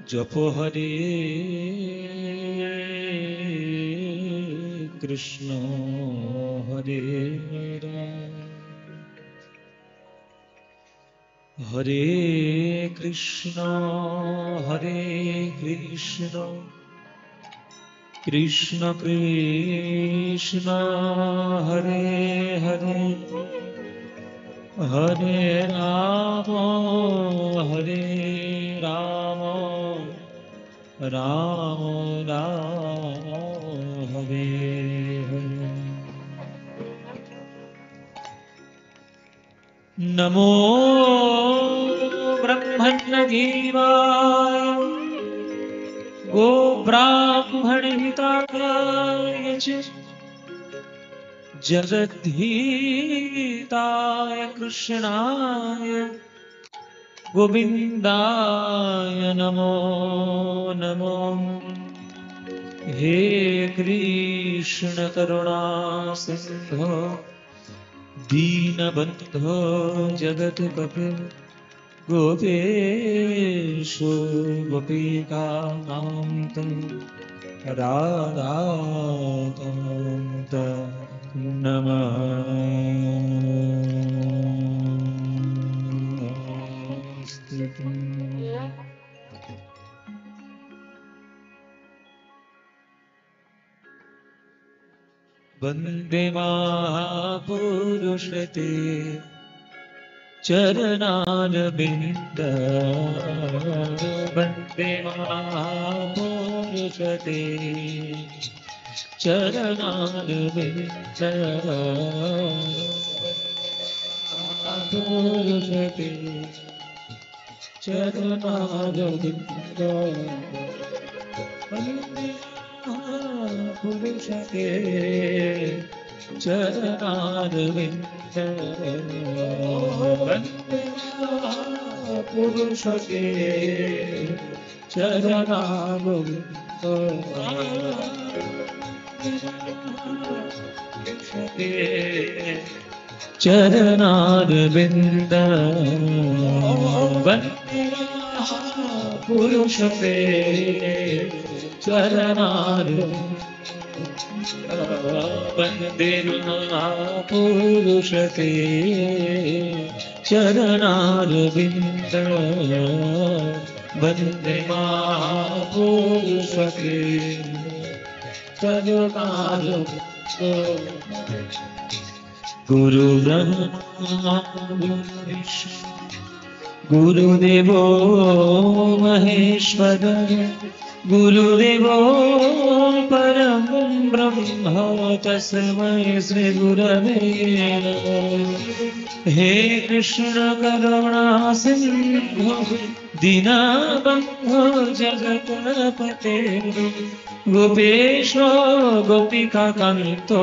जप हरे कृष्ण हरे राम हरे कृष्ण कृष्ण कृष्ण हरे हरे हरे राम राम राम हरे हरे नमो ब्रह्मण्यदेवाय गो ब्राह्मणहिताय च जगद्धिताय कृष्णाय गोविन्दाय नमो नमो हे कृष्ण करुणा सिन्धो दीनबन्धो जगत्पते गोपेशो गोपिकान्त राधाकान्त नमस्ते। वन्दे महापुरुषते चरणारविन्द वन्दे महापुरुषते चरणारविन्द पुरुषते चरणारविन्द वन्दे महापुरुषते चरणारविन्द वन्दे महापुरुषते चरणारविन्द चरणारविन्द वन्दे महापुरुषते वन्दे महापुरुषते चरणारविन्द वन्दे महापुरुषते चरणारविन्द गुरु ब्रह्मा गुरु विष्णु गुरुदेवो महेश्वर गुरुदेवो परम ब्रह्म तस्मै श्री गुरवे नमः। हे कृष्ण करुणा सिन्धु दीनबन्धो जगत्पते गोपेशो गोपिकान्तो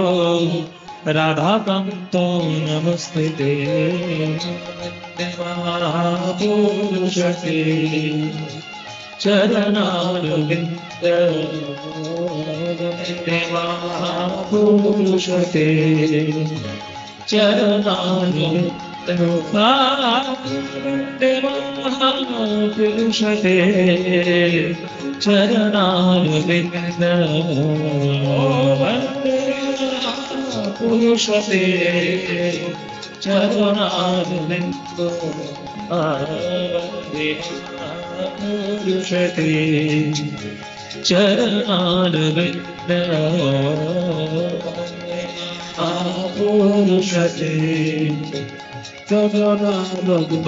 राधाकान्तो नमस्ते। महापुरुषते चरणारविन्द महापुरुषते चरणारविन्द महापुरुषते चरणारविन्द पुरुषते चरणारविन्द पुरुषते चरणारविन्द पुरुषते चरणारविन्द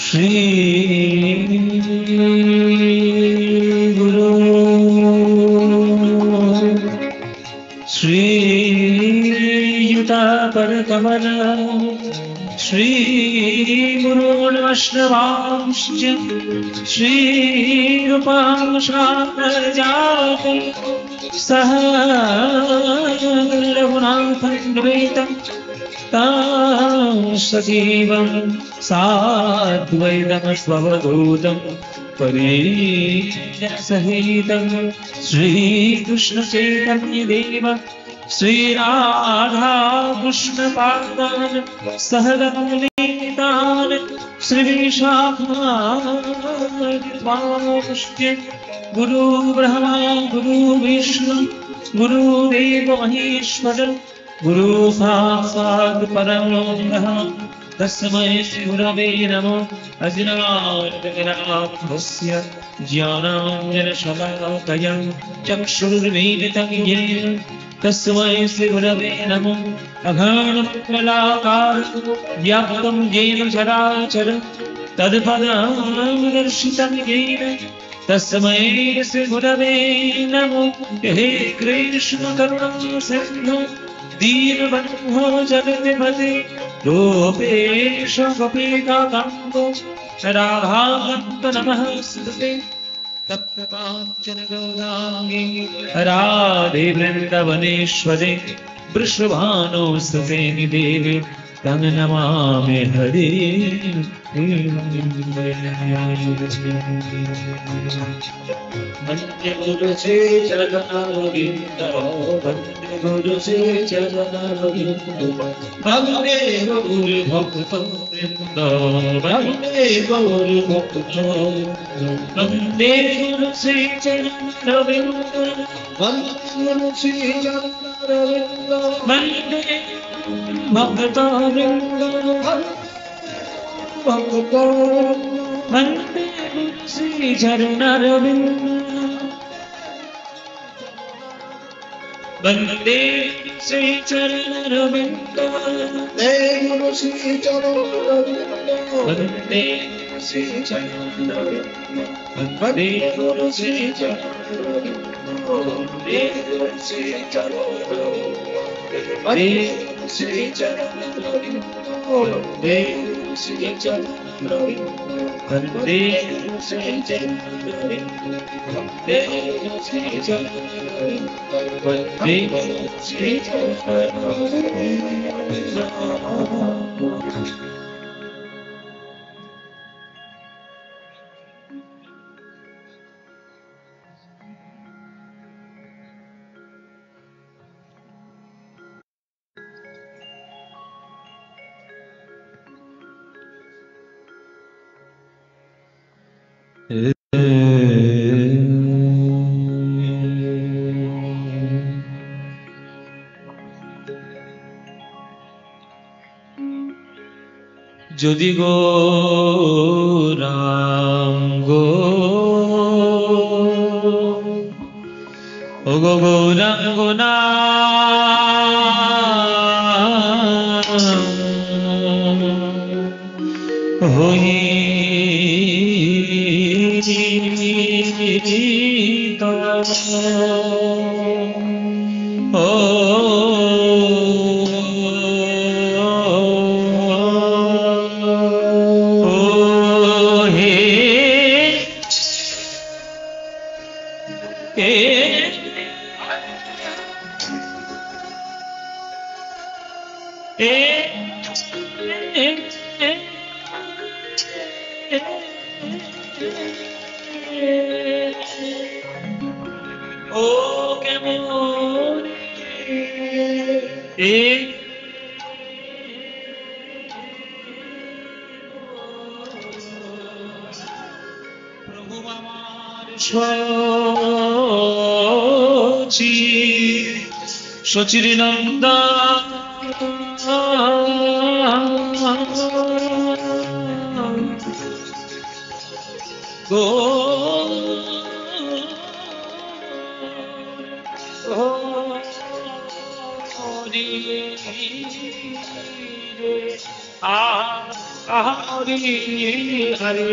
श्री गुरु श्रीयुता परकमल श्री गुरून् वैष्णवांश्च श्री रूपां शास्त्रजातं सह रघुनाथं द्वैतं तं सजीवं साद्वैतं स्ववधूतं परिजनसहितं श्रीकृष्ण चैतन्य देव श्री राधा कृष्ण पादान् सहगमनितान् श्री विशाखाश्च गुरु ब्रह्मा गुरु विष्णु गुरुदेव महेश्वर गुरु साक्षात् परमो ब्रह्म तस्मै श्री गुरवे नमः अज्ञानतिमिरान्धस्य ज्ञानाञ्जनशलाकया चक्षुर्मीलितं येन तस्मै श्री गुरवे नमः अगाढमण्डलाकारं व्याप्तं येन चराचरं तत्पदं येन तस्मै श्री गुरवे नमः हे कृष्ण करुणा सिन्धु दीनबन्धो जगत्पते रूपेश गोपिकान्तो राधाकान्त नमस्ते तप्तकाञ्चन गौराङ्गी राधे वृन्दवनेश्वरे वृषभानुसुते देवी तं नमामि हरे वन्दे गुरु श्री चरणरविन्द वन्दे गुरु श्री चरणरविन्द वन्दे गुरु भक्तवृन्द वन्दे गुरु भक्तवृन्द वन्दे गुरु श्री चरणरविन्द वन्दे गुरु श्री चरणरविन्द वन्दे भक्तवृन्द वन्दे श्री चरणरविन्द वन्दे श्री चरणरविन्द वन्दे गुरु श्री चरणरविन्द वन्दे श्री चरणरविन्द वन्दे गुरु श्री चरणरविन्द वन्दे गुरु श्री चरणरविन्द वन्दे श्री चरणरविन्द वन्दे श्री चरणरविन्द वन्दे श्री चरणरविन्द वन्दे श्री चरणरविन्द वन्दे श्री चरणरविन्द যদি গৌরাঙ্গ ও গৌরাঙ্গ না হই ও শচীর নন্দা গো হরি হরে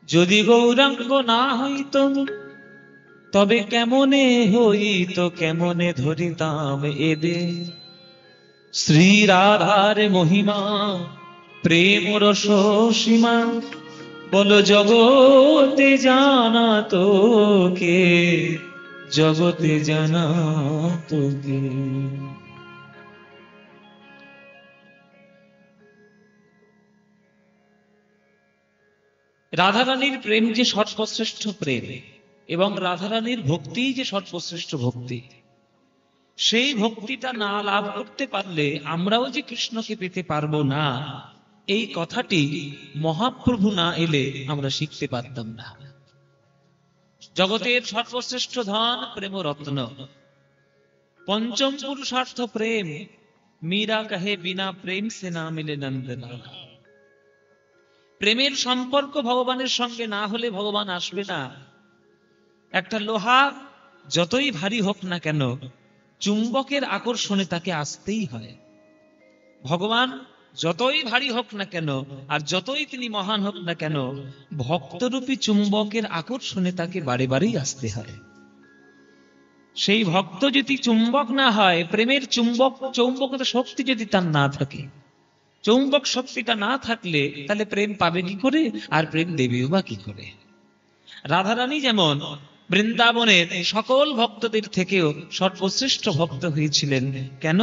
যদি গৌরাঙ্গ না হইত তবে কেমনে হইত, কেমনে ধরিতাম এদে। শ্রী রাধার মহিমা প্রেম রস সীমা, বলো জগতে জানা তো কে, জগতে জানা তো কে। রাধারানীর প্রেম যে সর্বশ্রেষ্ঠ প্রেম, এবং রাধারানীর ভক্তি যে সর্বশ্রেষ্ঠ ভক্তি, সেই ভক্তিটা না লাভ করতে পারলে আমরাও যে কৃষ্ণকে পেতে পারবো না, এই কথাটি মহাপ্রভু না এলে আমরা শিখতে পারতাম না। জগতের সর্বশ্রেষ্ঠ ধন প্রেম রত্ন, পঞ্চম পুরুষার্থ প্রেম। মীরা কহে বিনা প্রেম সে না মিলে নন্দলাল। প্রেমের সম্পর্ক ভগবানের সঙ্গে না হলে ভগবান আসবে না। একটা লোহা যতই ভারী হোক না কেন, চুম্বকের আকর্ষণে তাকে আসতেই হয়। ভগবান যতই ভারী হোক না কেন, আর যতই তিনি মহান হোক না কেন, ভক্তরূপী চুম্বকের আকর্ষণে তাকে বারে বারেই আসতে হয়। সেই ভক্ত যদি চুম্বক না হয়, প্রেমের চৌম্বকতা শক্তি যদি তার না থাকে, চৌম্বক শক্তিটা না থাকলে তাহলে প্রেম পাবে কি করে, আর প্রেম দেবেও বা কি করে। রাধারানী যেমন বৃন্দাবনের সকল ভক্তদের থেকেও সর্বশ্রেষ্ঠ ভক্ত হয়েছিলেন, কেন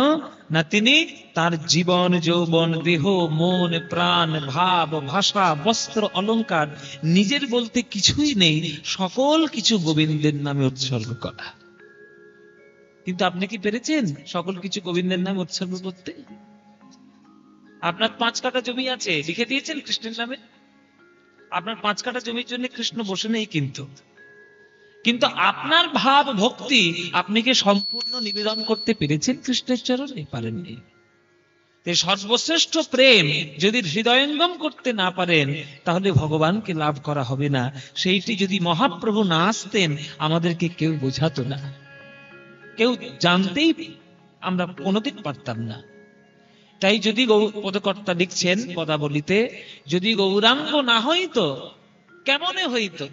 না তিনি তার জীবন যৌবন দেহ মন প্রাণ ভাব ভাষা বস্ত্র অলংকার নিজের বলতে কিছুই নেই, সকল কিছু গোবিন্দের নামে উৎসর্গ করা। কিন্তু আপনি কি পেরেছেন সকল কিছু গোবিন্দের নামে উৎসর্গ করতে? আপনার 5 কাঠা জমি আছে, লিখে দিয়েছেন কৃষ্ণের নামে। আপনার 5 কাঠা জমির জন্য কৃষ্ণ বসে নেই, কিন্তু আপনার ভাব ভক্তি আপনি কি সম্পূর্ণ নিবেদন করতে পেরেছেন কৃষ্ণের চরণে? পারেননি। সর্বশ্রেষ্ঠ প্রেম যদি হৃদয়ঙ্গম করতে না পারেন, তাহলে ভগবানকে লাভ করা হবে না। সেইটি যদি মহাপ্রভু না আসতেন, আমাদেরকে কেউ বোঝাতো না, কেউ জানতেই আমরা কোনোদিন পারতাম না। তাই যদি পদকর্তা লিখছেন পদাবলিতে, যদি গৌরাঙ্গ না হইতো কেমনে হইতো,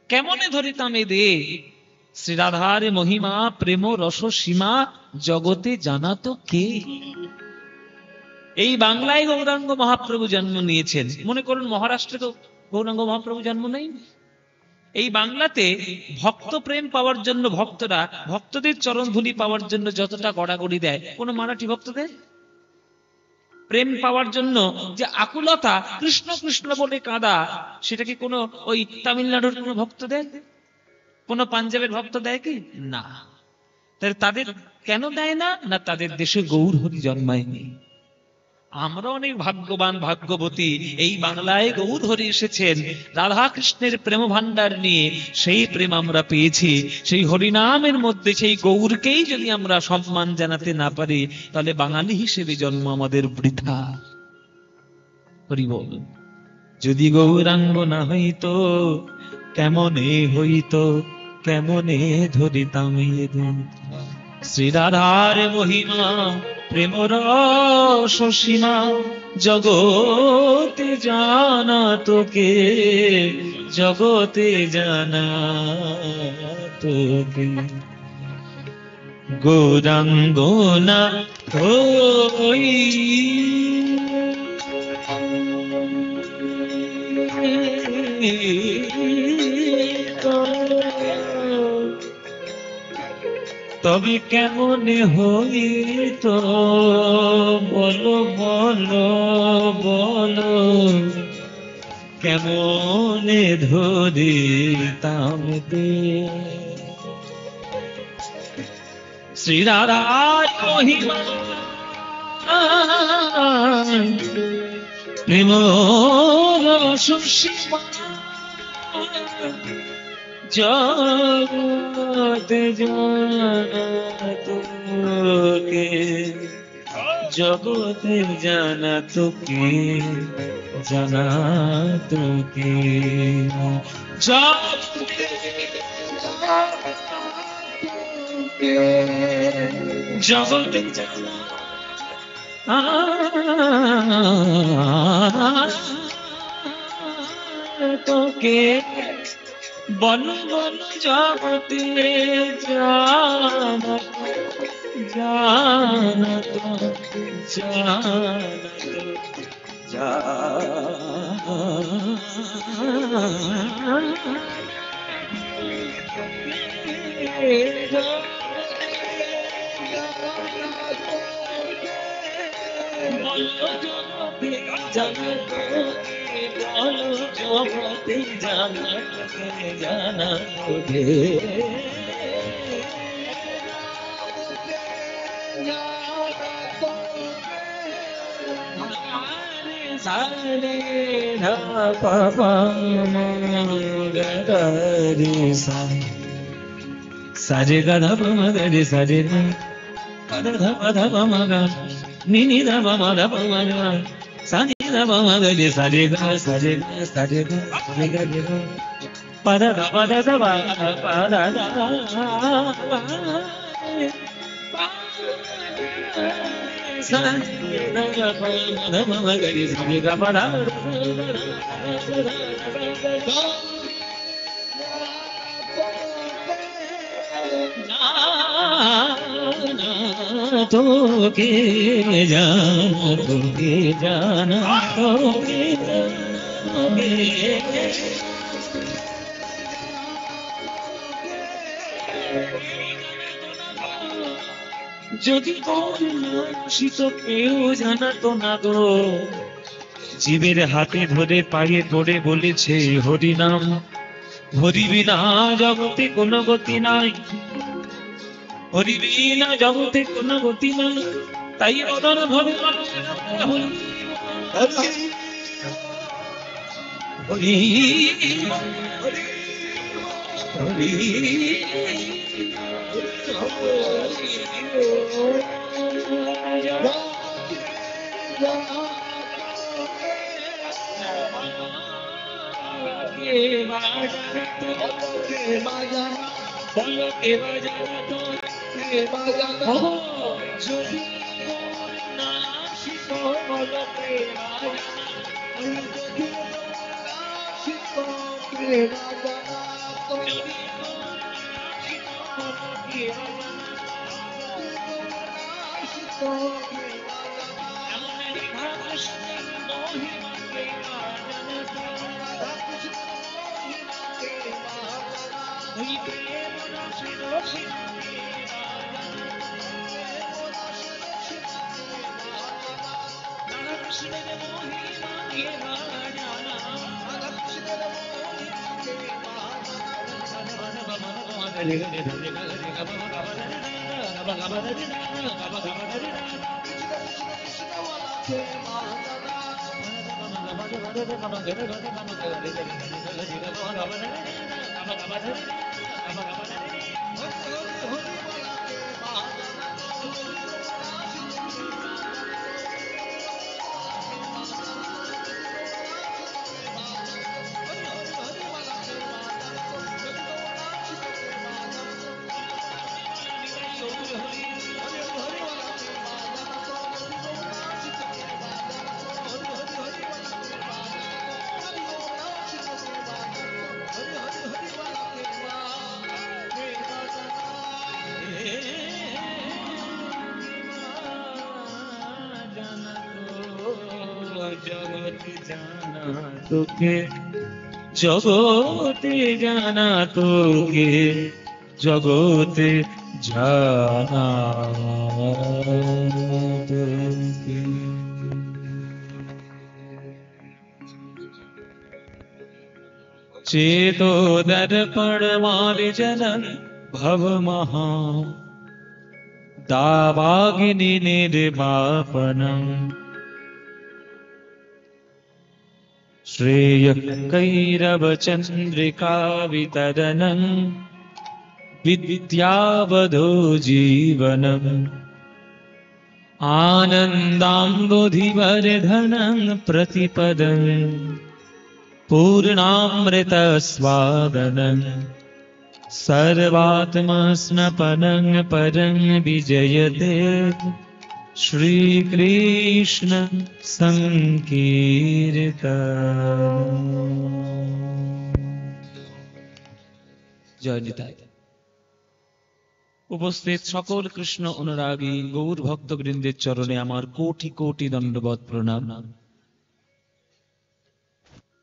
কেমনে ধরিতাম এ দে। শ্রী রাধার মহিমা প্রেম রস সীমা, জগতে জানাতো কে। এই বাংলায় গৌরাঙ্গ মহাপ্রভু জন্ম নিয়েছেন। মনে করুন মহারাষ্ট্রে তো গৌরাঙ্গ মহাপ্রভু জন্ম নেই। এই বাংলাতে ভক্ত প্রেম পাওয়ার জন্য ভক্তরা ভক্তদের চরণ ধুলি পাওয়ার জন্য যতটা গড়াগড়ি দেয়, কোন মারাঠি ভক্ত দেয়? প্রেম পাওয়ার জন্য যে আকুলতা, কৃষ্ণ কৃষ্ণ বলে কাঁদা, সেটা কি কোনো ওই তামিলনাড়ুর কোনো ভক্ত দেয়? কোন পাঞ্জাবের ভক্ত দেয় কি? না। তাদের কেন দেয় না? না, তাদের দেশে গৌর হরি জন্মায়নি। আমরা অনেক ভাগ্যবান ভাগ্যবতী, এই বাংলায় গৌর হরি এসেছেন রাধা কৃষ্ণের প্রেম ভান্ডার নিয়ে, সেই প্রেম আমরা পেয়েছি। সেই হরিনামের মধ্যে সেই গৌরকেই যদি আমরা সম্মান জানাতে না পারি, তাহলে বাঙালি হিসেবে জন্ম আমাদের বৃথা। হরি বল। যদি গৌরাঙ্গ না হইতো কেমনে হইতো, কেমনে ধরিতাম এ দুধ। শ্রীরাধার মহিমা প্রেম রস সীমা, জগতে জানা তোকে, জগতে জানা তোকে। গৌরাঙ্গ না হই তবে কেমনে হইতো, বলো বলো বলো, কেমনে ধরিতাম তে। শ্রীরাধার মহিমা প্রেম রস সীমা, জগতে জানা তোকে, জগতে জানা তোকে, জানা তোকে। জগতে জগতে জানা তোকে, বন বন জগতে জানা, জানা তো, জানা তো, জগতে জানা তোকে, জানা তোকে। সারে ধা পা পা মা গা গা রে সা, সারে গা ধা পা মা গা রে সারে ধা পা ধা পা মা গা, নি নি ধা পা মা ধা পা মা গা, সা নি ধা পা মা গা রে সারে গা সারে গা সারে গা সারে গা রে গা, পা ধা পা ধা ধা পা ধা ধা তোকে জানা, তোকে জানা, তোকে যদি শীত কেউ জানাতো না গো, জীবের হাতে ধরে পায়ে পড়ে বলেছে হরি নাম, হরি বিনা জগতে কোনো গতি নাই, হরি বিনা জগতে কোনো গতি নাই। তাই মদন ভবে হরি হরি হরি জগতে জানা তোকে, জগতে জানা তোকে, জগতে জানা তোকে। चेतो दर्पण मार्जन भव महा दावाग्नि निर्वापनम् श्रेय कैरव चंद्रिका वितरणम् विद्यावधो जीवनम् आनन्दाम्बुधिवर्धनम् प्रतिपदम् पूर्णामृत स्वादनम् सर्वात्मस्नपनं परं विजयते श्री कृष्ण संकीर्तन। जय निताय। उपस्थित सकल कृष्ण अनुरागी गौर भक्तवृंदेर चरणे आमार कोटि कोटि दंडवत प्रणाम।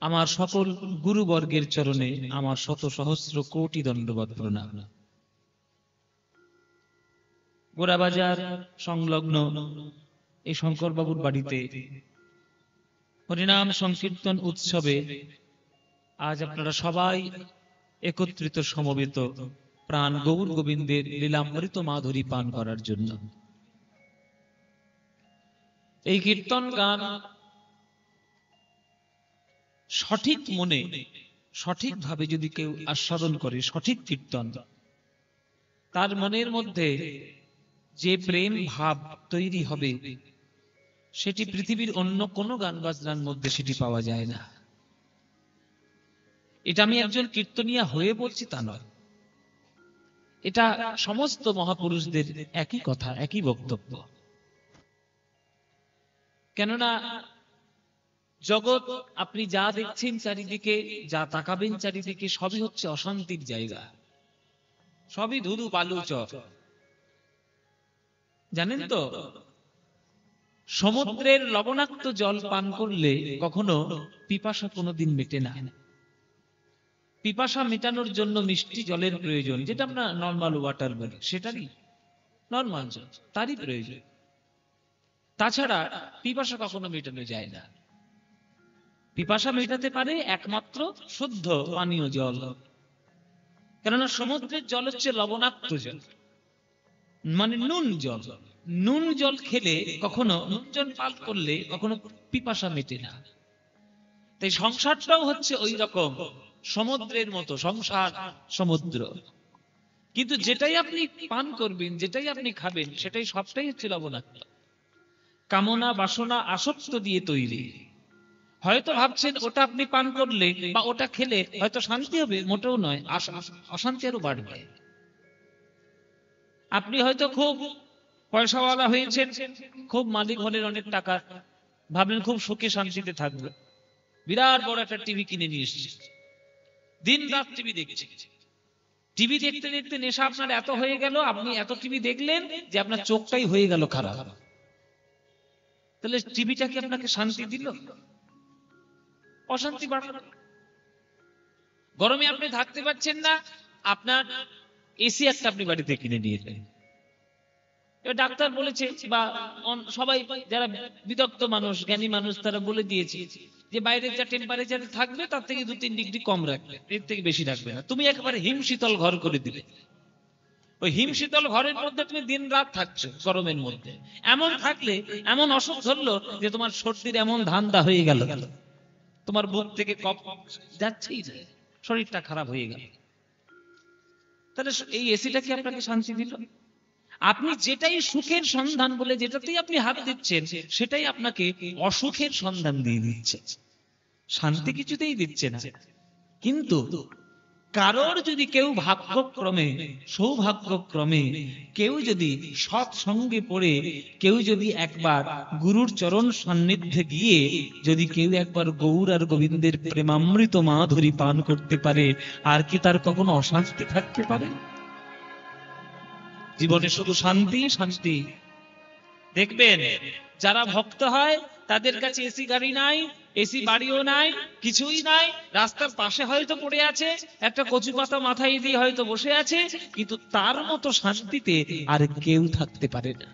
আমার সকল গুরুবর্গের চরণে আমার শত সহস্র কোটি দণ্ডবত প্রণাম। গোরাবাজার সংলগ্ন এই শঙ্কর বাবুর বাড়িতে হরিনাম সংকীর্তন উৎসবে আজ আপনারা সবাই একত্রিত সমবেত প্রাণ গৌর গোবিন্দের লীলামৃত মাধুরী পান করার জন্য। এই কীর্তন গান সঠিক মনে সঠিকভাবে যদি কেউ আস্বাদন করে, সঠিক কীর্তন, তার মনের মধ্যে যে প্রেম ভাব তৈরি হবে সেটি পৃথিবীর অন্য কোনো গান বাজনার মধ্যে সেটি পাওয়া যায় না। এটা আমি একজন কীর্তনিয়া হয়ে বলছি তা নয়, এটা সমস্ত মহাপুরুষদের একই কথা, একই বক্তব্য। কেননা জগৎ আপনি যা দেখছেন চারিদিকে, যা তাকাবেন চারিদিকে, সবই হচ্ছে অশান্তির জায়গা, সবই ধুধু বালু চর। জানেন তো, সমুদ্রের লবণাক্ত জল পান করলে কখনো পিপাসা কোনোদিন মেটে না। পিপাসা মেটানোর জন্য মিষ্টি জলের প্রয়োজন, যেটা আমরা নর্মাল ওয়াটার বলি, সেটারই নর্মাল জল, তারই প্রয়োজন। তাছাড়া পিপাসা কখনো মেটানো যায় না। পিপাসা মেটাতে পারে একমাত্র শুদ্ধ পানীয় জল। কেননা সমুদ্রের জল হচ্ছে লবণাক্ত জল, মানে নুন জল। নুন জল খেলে কখনো, নুন জল পান করলে কখনো পিপাসা মেটে না। তাই সংসারটাও হচ্ছে ওই রকম সমুদ্রের মতো, সংসার সমুদ্র। কিন্তু যেটাই আপনি পান করবেন, যেটাই আপনি খাবেন, সেটাই সবটাই হচ্ছে লবণাক্ত। কামনা বাসনা আসক্ত দিয়ে তৈরি। হয়তো ভাবছেন ওটা আপনি পান করলে বা ওটা খেলে হয়তো শান্তি হবে, মোটেও নয়, অশান্তি আরো বাড়বে। আপনি হয়তো খুব পয়সাওয়ালা হয়েছেন, খুব মালিক হলেন, অনেক টাকা, ভাবলেন খুব সুখে শান্তিতে থাকবে, বিরাট বড় একটা টিভি কিনে নিয়ে এসেছে, দিন রাত টিভি দেখছে। টিভি দেখতে দেখতে নেশা আপনার এত হয়ে গেল, আপনি এত টিভি দেখলেন যে আপনার চোখটাই হয়ে গেল খারাপ। তাহলে টিভিটা কি আপনাকে শান্তি দিল? অশান্তি বাড়ালো। গরমে আপনি থাকতে পারছেন না, আপনার এসি একটা আপনি বাড়িতে কিনে নিয়ে এলেন। এবার ডাক্তার বলেছে, বা সবাই যারা বিদগ্ধ মানুষ, জ্ঞানী মানুষ, তারা বলে দিয়েছে যে বাইরের যা টেম্পারেচার থাকবে তার থেকে 2-3 ডিগ্রি কম রাখবে, এর থেকে বেশি রাখবে না। তুমি একেবারে হিমশীতল ঘর করে দিলে। ওই হিমশীতল ঘরের মধ্যে তুমি দিন রাত থাকছো গরমের মধ্যে। এমন থাকলে এমন অসুখ ধরলো যে তোমার সর্দির এমন ধান্দা হয়ে গেল, তোমার বুক থেকে কফ যাচ্ছেই না, শরীরটা খারাপ হয়ে গেল। তাহলে এই এসিটা কি আপনাকে শান্তি দিল? আপনি যেটাই সুখের সন্ধান বলে যেটাতেই আপনি হাত দিচ্ছেন, সেটাই আপনাকে অসুখের সন্ধান দিয়ে দিচ্ছে, শান্তি কিছুতেই দিচ্ছে না। কিন্তু কারোর যদি কেউ ভাগ্যক্রমে সৌভাগ্যক্রমে কেউ যদি সৎ সঙ্গে পড়ে কেউ যদি একবার গুরুর চরণ সান্নিধ্যে গিয়ে যদি কেউ একবার গৌর আর গোবিন্দের প্রেমামৃত মাধুরী পান করতে পারে, আর কি তার কখনো অশান্তি থাকতে পারে? জীবনে শুধু শান্তি শান্তি। দেখবেন যারা ভক্ত হয় তাদের কাছে এসি গাড়ি নাই, এসি বাড়িও নাই, কিছুই নাই, রাস্তার পাশে হয়তো পড়ে আছে, একটা কচু পাতা মাথায় দিয়ে হয়তো বসে আছে, কিন্তু তার মতো শান্তিতে আর কেউ থাকতে পারে না।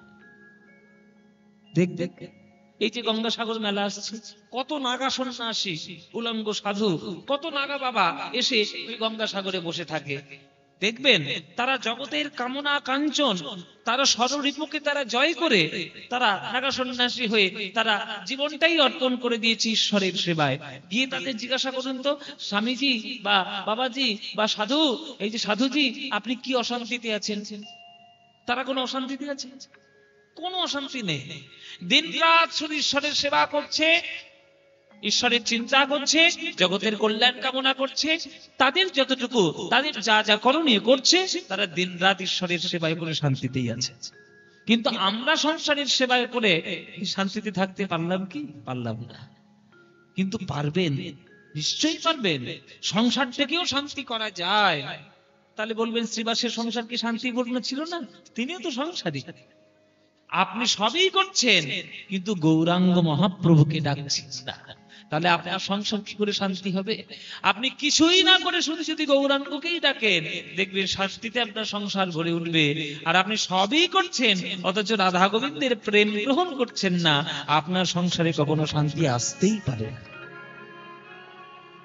দেখবেন এই যে গঙ্গাসাগর মেলা আসছে, কত নাগা সন্ন্যাসী উলঙ্গ সাধু, কত নাগা বাবা এসে ওই গঙ্গাসাগরে বসে থাকে। দেখবেন তারা জগতের কামনা কাঞ্চন, তারা সর্বরিপুকে তারা জয় করে তারা নাগা সন্ন্যাসী হয়ে তারা জীবনটাই অর্পণ করে দিয়েছে ঈশ্বরের সেবায়। গিয়ে তাদের জিজ্ঞাসা করুন তো, স্বামীজি বা বাবাজি বা সাধু, এই যে সাধুজি আপনি কি অশান্তিতে আছেন? তারা কোনো অশান্তিতে আছে? কোনো অশান্তি নেই। দিন রাত শুধু ঈশ্বরের সেবা করছে, ঈশ্বরের চিন্তা করছে, জগতের কল্যাণ কামনা করছে। তাদের যতটুকু তাদের যা যা করণীয় করছে, তারা দিন রাত ঈশ্বরের সেবায় করে শান্তিতেই আছে। কিন্তু আমরা সংসারের সেবায় করে শান্তিতে থাকতে পারলাম কি? পারলাম না। কিন্তু পারবেন, নিশ্চয়ই পারবেন। সংসার থেকেও শান্তি করা যায়। তাহলে বলবেন শ্রীবাসের সংসার কি শান্তিপূর্ণ ছিল না? তিনিও তো সংসারী। আপনি সবই করছেন কিন্তু গৌরাঙ্গ মহাপ্রভুকে ডাকছেন না, তাহলে আপনার সংসার কি করে শান্তি হবে? আপনি কিছুই না করে শুধু যদি গৌরাঙ্গকেই ডাকেন, দেখবেন শান্তিতে আপনার সংসার ভরে উঠবে। আর আপনি সবই করছেন অথচ রাধা গোবিন্দের প্রেম গ্রহণ করছেন না, আপনার সংসারে কখনো শান্তি আসতেই পারে না।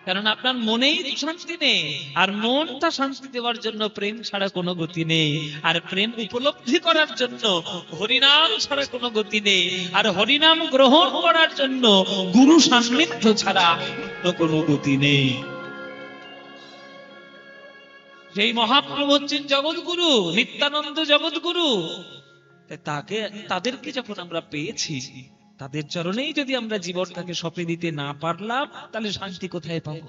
কারণ আপনার মনেই শান্তি নেই, আর মনটা শান্তি দেওয়ার জন্য প্রেম ছাড়া কোনো গতি নেই, আর প্রেম উপলব্ধি করার জন্য হরিনাম ছাড়া কোনো গতি নেই, আর হরিনাম গ্রহণ করার জন্য গুরু সান্নিধ্য ছাড়া কোনো গতি নেই। সেই মহাপ্রভু হচ্ছেন জগৎগুরু, নিত্যানন্দ জগৎগুরু। তাদেরকে যখন আমরা পেয়েছি, তাদের চরণেই যদি আমরা জীবনটাকে সঁপে দিতে না পারলাম, তাহলে শান্তি কোথায় পাবো?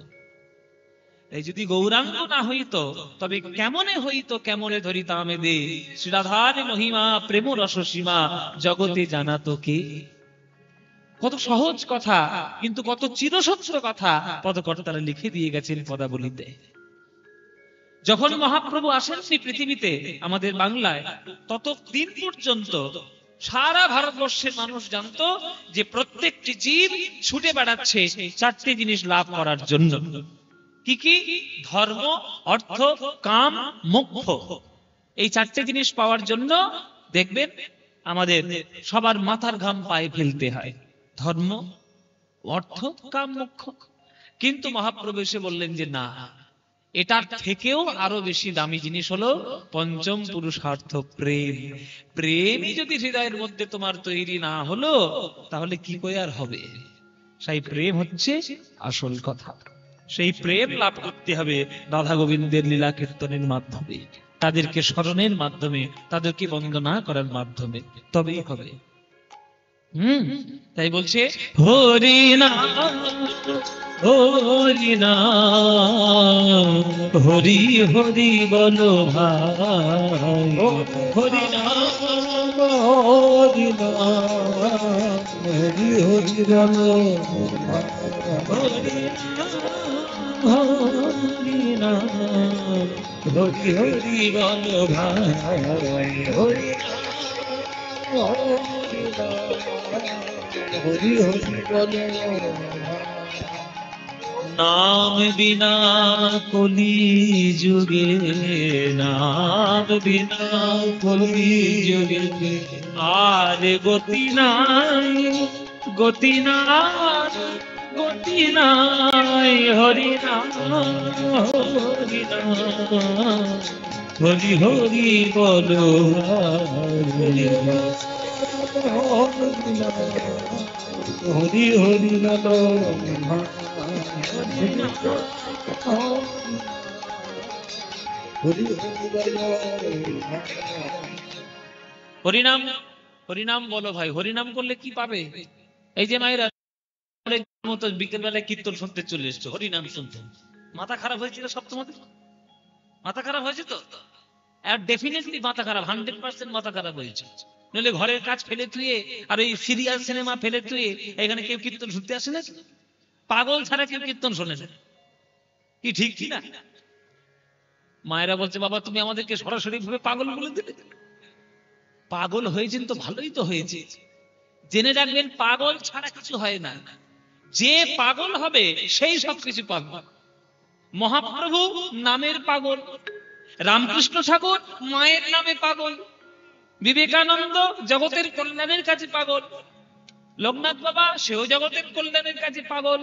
এই যদি গৌরাঙ্গ না হইতো, তবে কেমনে হইতো কেমনে ধরিতামে দে, শ্রীরাধার মহিমা প্রেম রস সীমা জগতে জানাতো কে। কত সহজ কথা, কিন্তু কত চিরসত্য কথা পদকর্তা তারা লিখে দিয়ে গেছেন পদাবলিতে। যখন মহাপ্রভু আসেননি পৃথিবীতে আমাদের বাংলায়, ততদিন পর্যন্ত সারা ভারতবর্ষের মানুষ জানতো যে প্রত্যেকটি জীব ছুটে বেড়াচ্ছে চারটি জিনিস লাভ করার জন্য। কি কি? ধর্ম, অর্থ, কাম, মোক্ষ। এই চারটি জিনিস পাওয়ার জন্য দেখবেন আমাদের সবার মাথার ঘাম পায়ে ফেলতে হয়। ধর্ম, অর্থ, কাম, মোক্ষ। কিন্তু মহাপ্রভু এসে বললেন যে না, এটার থেকেও আরো বেশি দামি জিনিস হলো পঞ্চম পুরুষার্থ প্রেম। প্রেমই যদি হৃদয়ের মধ্যে তোমার তৈরি না হলো, তাহলে কি করে আর হবে? সেই প্রেম হচ্ছে আসল কথা। সেই প্রেম লাভ করতে হবে রাধা গোবিন্দের লীলা কীর্তনের মাধ্যমে, তাদেরকে স্মরণের মাধ্যমে, তাদেরকে বন্দনা করার মাধ্যমে, তবেই হবে। তাই বলছে হরি নাম হরি নাম, হরি হরি বলো ভাই, হরি নাম হরি নাম, হরি হরি বলো হরি নাম, হরি হরি বলো ভাই, হরি হরি হরি বলো। নাম বিনা কলি যুগে, নাম বিনা কলি যুগে আর গতি নাই, গতি নাই, গতি নাই। হরি নাম হরি নাম, হরি হরি বলো হরি হরি হরি বলো। হরিনাম, হরিনাম বলো ভাই। হরিনাম করলে কি পাবে? এই যে মায়েরা মতো বিকেল বেলায় কীর্তন শুনতে চলে এসছো, হরিনাম শুনতে, মাথা খারাপ হয়েছিল সব তোমাদের? মাথা খারাপ হয়েছে তো, আর ডেফিনেটলি মাথা খারাপ, 100% মাথা খারাপ হয়েছে। নইলে ঘরের কাজ ফেলে তুই আর ওই সিরিয়াল সিনেমা ফেলে তুই এখানে কেউ কীর্তন শুনতে আসে না? পাগল ছাড়া কেউ কীর্তন শোনে না, কি ঠিক কি না? মায়েরা বলছে বাবা তুমি আমাদেরকে সরাসরি ভাবে পাগল বলে দিলে। পাগল হয়েছেন তো ভালোই তো হয়েছে, জেনে রাখবেন পাগল ছাড়া কিছু হয় না। যে পাগল হবে সেই সব কিছু পাবে। মহাপ্রভু নামের পাগল, রামকৃষ্ণ ঠাকুর মায়ের নামে পাগল, বিবেকানন্দ জগতের কল্যাণের কাছে পাগল, লোকনাথ বাবা সেও জগতের কল্যাণের কাছে পাগল।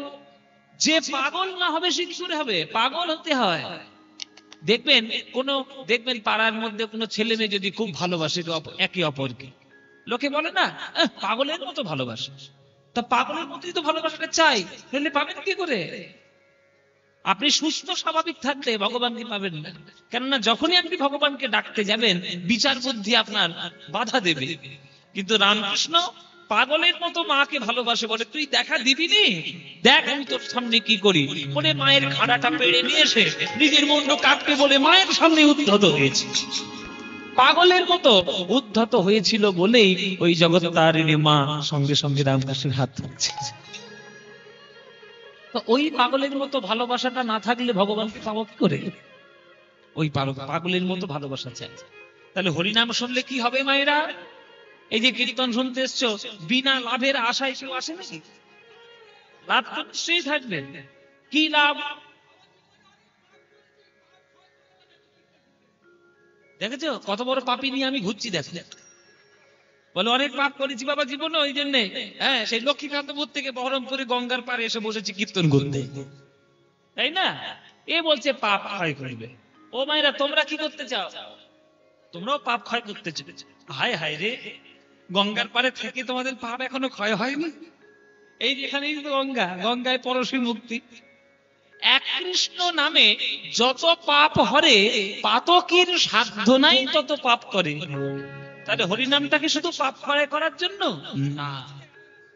যে পাগল না হবে সে কি করে হবে? পাগল হতে হয়। দেখবেন পাড়ার মধ্যে কোনো ছেলে মেয়ে যদি খুব ভালোবাসে একে অপরকে, লোকে বলে না পাগলের মতো ভালোবাসে। তা পাগলের মতোই তো ভালোবাসাটা চাই, তাহলে পাবেন কি করে? আপনি সুস্থ স্বাভাবিক থাকলে ভগবানকে পাবেন না। কেননা যখনই আপনি ভগবানকে ডাকতে যাবেন বিচার বুদ্ধি আপনার বাধা দেবে। কিন্তু রামকৃষ্ণ পাগলের মতো মাকে ভালোবাসে, বলে তুই দেখা দিবি নি, দেখ আমি তোর সামনে কি করি। বলে মায়ের খাড়াটা পেড়ে নিয়ে এসে নিজের মুন্ড কাটতে বলে মায়ের সামনে উদ্ধত হয়েছে। পাগলের মতো উদ্ধত হয়েছিল বলেই ওই জগত্তারিণী মা সঙ্গে সঙ্গে রামকৃষ্ণের হাত ধরেছে। তো ওই পাগলের মতো ভালোবাসাটা না থাকলে ভগবানকে পাবো কি করে? ওই পাগলের মতো ভালোবাসা চাই। তাহলে হরিনাম শুনলে কি হবে মায়েরা? এই যে কীর্তন শুনতে এসছো, বিনা লাভের আশায় কেউ আসে নাকি? লাভ তো নিশ্চয়ই থাকবে। কি লাভ? দেখেছো কত বড় পাপী নিয়ে আমি ঘুরছি। দেখ বলে অনেক পাপ করেছি বাবা জীবনে, ওই জন্যে সেই লক্ষ্মীকান্তপুর থেকে বহরমপুরে গঙ্গার পারে এসে বসেছি কীর্তন করতে, তাই না? এ বলছে পাপ ক্ষয় করবে। ও মায়েরা তোমরা কি করতে চাও? তোমরাও পাপ ক্ষয় করতে চলেছ। হায় হায় রে, গঙ্গার পারে থেকে তোমাদের পাপ এখনো ক্ষয় হয়নি? এই যেখানেই তো গঙ্গা, গঙ্গায় পরশী মুক্তি। এক কৃষ্ণ নামে যত পাপ হরে, পাতকীর সাধ্য নাই তত পাপ করে। তাহলে হরিনামটাকে শুধু পাপ ক্ষয় করার জন্য না,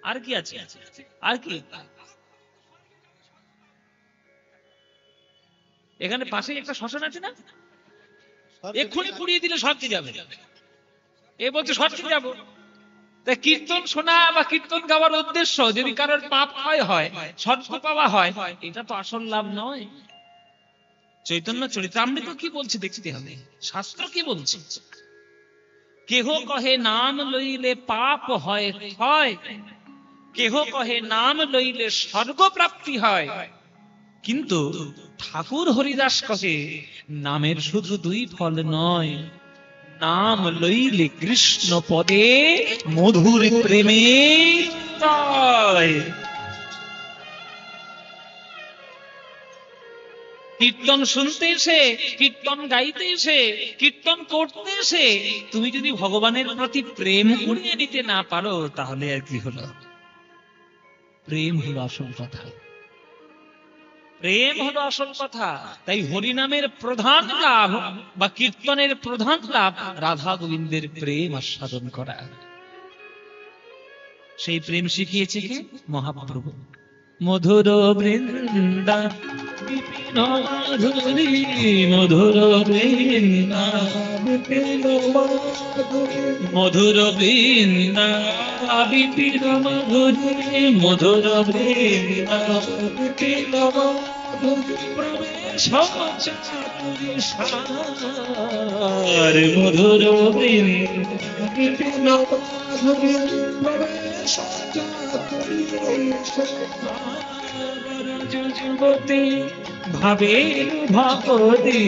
আর কি আছে? আর কি? এখানে পাশে একটা শ্মশান আছে না, এক্ষুনি পুড়িয়ে দিলে স্বর্গে যাবে। এ বলছে স্বর্গে যাব। তাই কীর্তন শোনা বা কীর্তন গাওয়ার উদ্দেশ্য যদি কারোর পাপ ক্ষয় হয়, স্বর্গ পাওয়া হয়, এটা তো আসল লাভ নয়। চৈতন্য চরিতামৃত কি বলছে দেখতে হবে, শাস্ত্র কি বলছে। কেহ কহে নাম লইলে পাপ হয় ক্ষয়, কেহ কহে নাম লইলে স্বর্গ প্রাপ্তি হয়। কিন্তু ঠাকুর হরিদাস কহে নামের শুধু দুই ফল নয়, নাম লইলে কৃষ্ণ পদে মধুর প্রেমে কীর্তন শুনতে এসে, কীর্তন গাইতে এসে, কীর্তন করতে এসে তুমি যদি ভগবানের প্রতি প্রেম কুড়িয়ে নিতে না পারো, তাহলে আর কি হলো? প্রেম হলো আসল কথা, প্রেম হলো আসল কথা। তাই হরিনামের প্রধান লাভ বা কীর্তনের প্রধান লাভ রাধা গোবিন্দের প্রেম আস্বাদন করা। সেই প্রেম শিখিয়েছে কে? মহাপ্রভু। মধুর বৃন্দা বিপিন মাধুরী, মধুর বৃন্দা বিপিন মাধুরী, মধুর বৃন্দা বিপিন মাধুরী, মধুর বৃন্দা বিপিন মাধুরী, প্রবেশ চাতুরী সার, মধুর বৃন্দা বিপিন মাধুরী, প্রবেশ চাতুরী যুবতী ভাবে ভগবতী,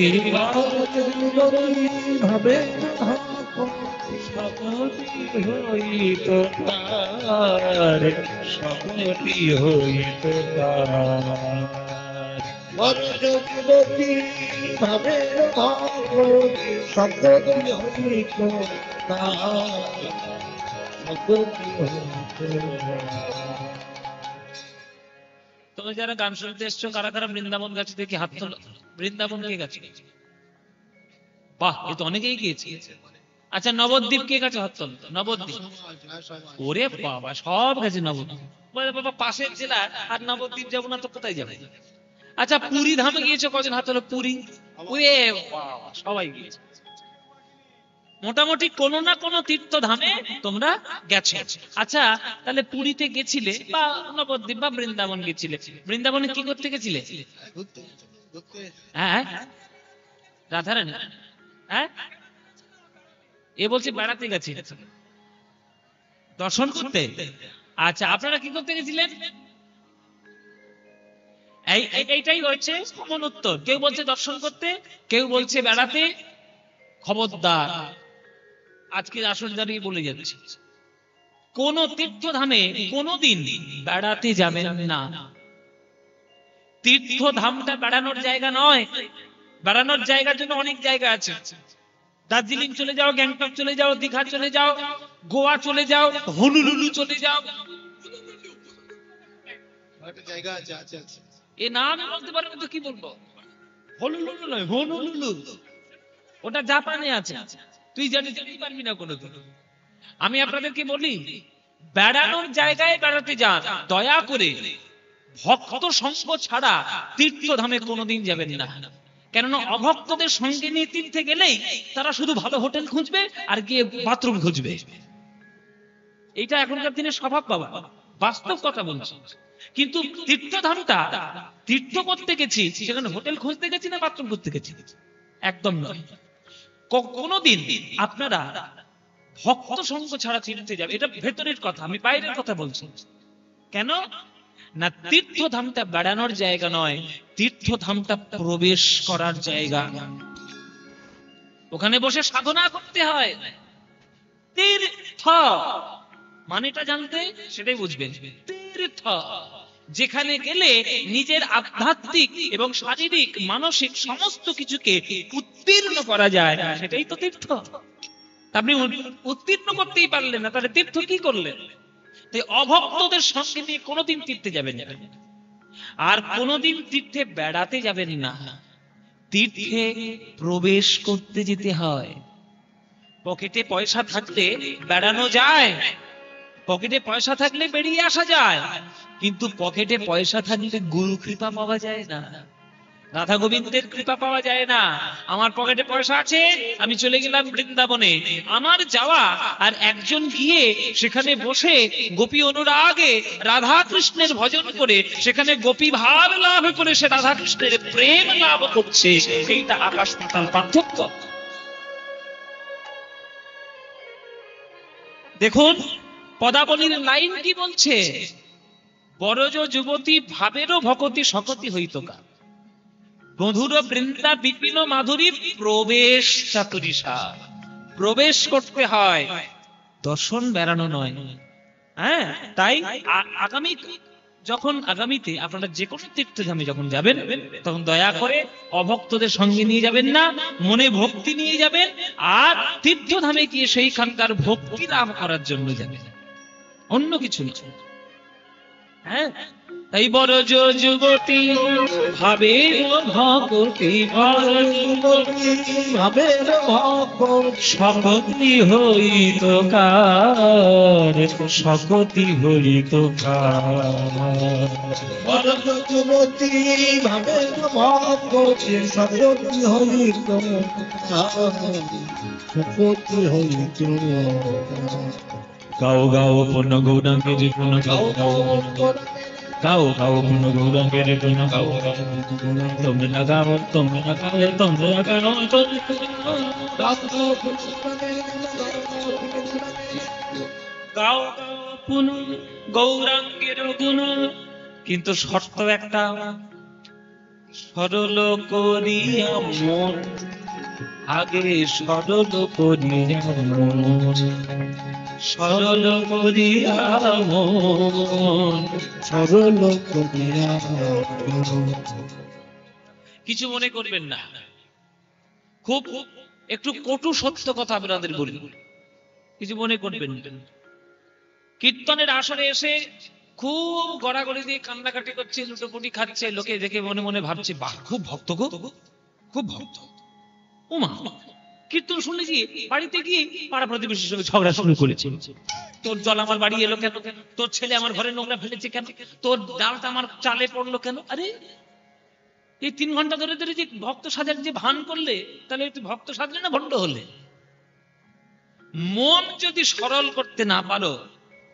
ভাবে সপতি হইত তার, সপতি হইত তার, যুবতী ভাবে ভগবতী, সপতি হইত তার, সপতি হইত। তোমরা যারা গান শুনতে এসছো, কারা কারা বৃন্দাবন গাছে দেখি হাত তোলো। বৃন্দাবন কে গেছে? বাহ, এ তো অনেকেই গিয়েছে। আচ্ছা, নবদ্বীপ কে গেছে? হাত তোলো। নবদ্বীপ, ওরে বাবা, সব গেছে নবদ্বীপ। বাবা পাশের জেলা, আর নবদ্বীপ যাবো না তো কোথায় যাবে? আচ্ছা, পুরী ধামে গিয়েছো কজন? হাত তোলো। পুরী, সবাই গিয়েছে। মোটামুটি কোনো না কোনো তীর্থধামে তোমরা গেছো। আচ্ছা, তাহলে পুরীতে গেছিলে বা নবদ্বীপ বা বৃন্দাবন গেছিলে, বৃন্দাবনে কি করতে গেছিলে? হ্যাঁ, রাধারানী, হ্যাঁ, এ বলছে বেড়াতে গেছে, দর্শন করতে। আচ্ছা, আপনারা কি করতে গেছিলেন? এইটাই হচ্ছে কমন উত্তর। কেউ বলছে দর্শন করতে, কেউ বলছে বেড়াতে। খবরদার, আজকে আসল দাঁড়িয়ে বলে যাচ্ছে, কোন তীর্থধামে কোনদিন বেড়াতে যাবেন না। তীর্থধামটা বেড়ানোর জায়গা নয়। বেড়ানোর জায়গার জন্য অনেক জায়গা আছে। দার্জিলিং চলে যাও, গ্যাংটক চলে যাও, দীঘা চলে যাও, গোয়া চলে যাও, হনুলুলু চলে যাও। এ নাম বলতে পারবে তো কি বলবো? হনুলুলু নয়, হনুলুলু, ওটা জাপানে আছে। তুই জানিস পারবি না কোনোদিন। আমি আপনাদেরকে বলি, বেড়ানোর জায়গায় বেড়াতে যান, দয়া করে ভক্ত সঙ্গ ছাড়া তীর্থধামে কোনোদিন যাবেন না। কেননা অভক্তদের সঙ্গে নিয়ে তীর্থে গেলেই তারা শুধু ভালো হোটেল খুঁজবে আর গিয়ে বাথরুম খুঁজবে। এটা এখনকার দিনের স্বভাব বাবা, বাস্তব কথা বলছি। কিন্তু তীর্থধামটা তীর্থ করতে গেছি, সেখানে হোটেল খুঁজতে গেছি না বাথরুম খুঁজতে গেছি? একদম নয়। কোনদিন আপনারা ভক্ত সঙ্গ ছাড়া তীর্থে যাবে, এটা ভেতরের কথা, আমি বাইরের কথা বলছি। কেন না, তীর্থধামটা বেড়ানোর জায়গা নয়, তীর্থধামটা প্রবেশ করার জায়গা। ওখানে বসে সাধনা করতে হয়। তীর্থ মানেটা জানতে, সেটাই বুঝবেন। তীর্থ যেখানে গেলে নিজের আধ্যাত্মিক এবং শারীরিক মানসিক সমস্ত কিছুকে উত্তীর্ণ করা যায়, সেটাই তো তীর্থ। আপনি উত্তীর্ণ করতেই পারলেন না, তাহলে তীর্থ কি করলেন? অভক্তদের সঙ্গে নিয়ে কোনোদিন তীর্থে যাবেন না, আর কোনোদিন তীর্থে বেড়াতে যাবেন না। তীর্থে প্রবেশ করতে যেতে হয়। পকেটে পয়সা থাকলে বেড়ানো যায়, পকেটে পয়সা থাকলে বেরিয়ে আসা যায়, কিন্তু পকেটে পয়সা থাকলে গুরু কৃপা পাওয়া যায় না, রাধা গোবিন্দের কৃপা পাওয়া যায় না। আমার পকেটে পয়সা আছে, আমি চলে গেলাম বৃন্দাবনে, আমার যাওয়া আর একজন গিয়ে সেখানে বসে গোপী অনুরাগে রাধা কৃষ্ণের ভজন করে সেখানে গোপী ভাব লাভ করে সে রাধা কৃষ্ণের প্রেম লাভ করছে, এইটা আকাশ পাতাল পার্থক্য। দেখুন পদাবলীর লাইন কি বলছে, বরজ যুবতী ভাবেরও ভকতি সকতি হইত কা, মধুর বৃন্দা বিপিন মাধুরী প্রবেশ চাতুরিষা। প্রবেশ করতে হয়, দর্শন বেড়ানো নয়। হ্যাঁ, তাই আগামীতে আপনারা যে কোনো তীর্থধামে যখন যাবেন, তখন দয়া করে অভক্তদের সঙ্গে নিয়ে যাবেন না, মনে ভক্তি নিয়ে যাবেন, আর তীর্থধামে গিয়ে সেইখানকার ভক্তি লাভ করার জন্য যাবেন, অন্য কিছু না। হ্যাঁ, তাই বরজ যুবতী ভাবের ভকতি, ভাবের সকতি হইত কার, সকতি হইত কার। বরজ যুবতী ভাবের ভকতি, সকতি হইত কার, সকতি হইত। গাও গাও পুণ্য গৌরাঙ্গের পুণ্য, গাও গাও গাও গাও পুণ্য গৌরাঙ্গের পুণ্য, গাও গাও তোমরা না গাও, তোমরা না গাও, তোমরা না গাও, গাও গাও পুণ্য গৌরাঙ্গের গুণ। কিন্তু শর্ত একটা, সরল করিয়া মন, আগে সরল করিয়া মন, সরল করিয়া মন, সরল করিয়া। কিছু মনে করবেন না, খুব একটু কটু সত্য কথা আপনাদের বলি, কিছু মনে করবেন না। কীর্তনের আসরে এসে খুব গড়াগড়ি দিয়ে কান্নাকাটি করছে, লুটোপুটি খাচ্ছে, লোকে দেখে মনে মনে ভাবছে, বাহ খুব ভক্ত গো, খুব ভক্ত। ওমা, কীর্তন শুনলে গিয়ে বাড়িতে গিয়ে পাড়া প্রতিবেশীর সঙ্গে ঝগড়া শুরু করেছে। তোর জল আমার বাড়ি এলো কেন, তোর ছেলে আমার ঘরে নোংরা ফেলেছে কেন, তোর ডালটা আমার চালে পড়লো কেন। আরে এই 3 ঘন্টা ধরে ধরে যে ভক্ত সাজার যে ভান করলে, তাহলে তুই ভক্ত সাজলে না ভণ্ড হলে? মন যদি সরল করতে না পারো,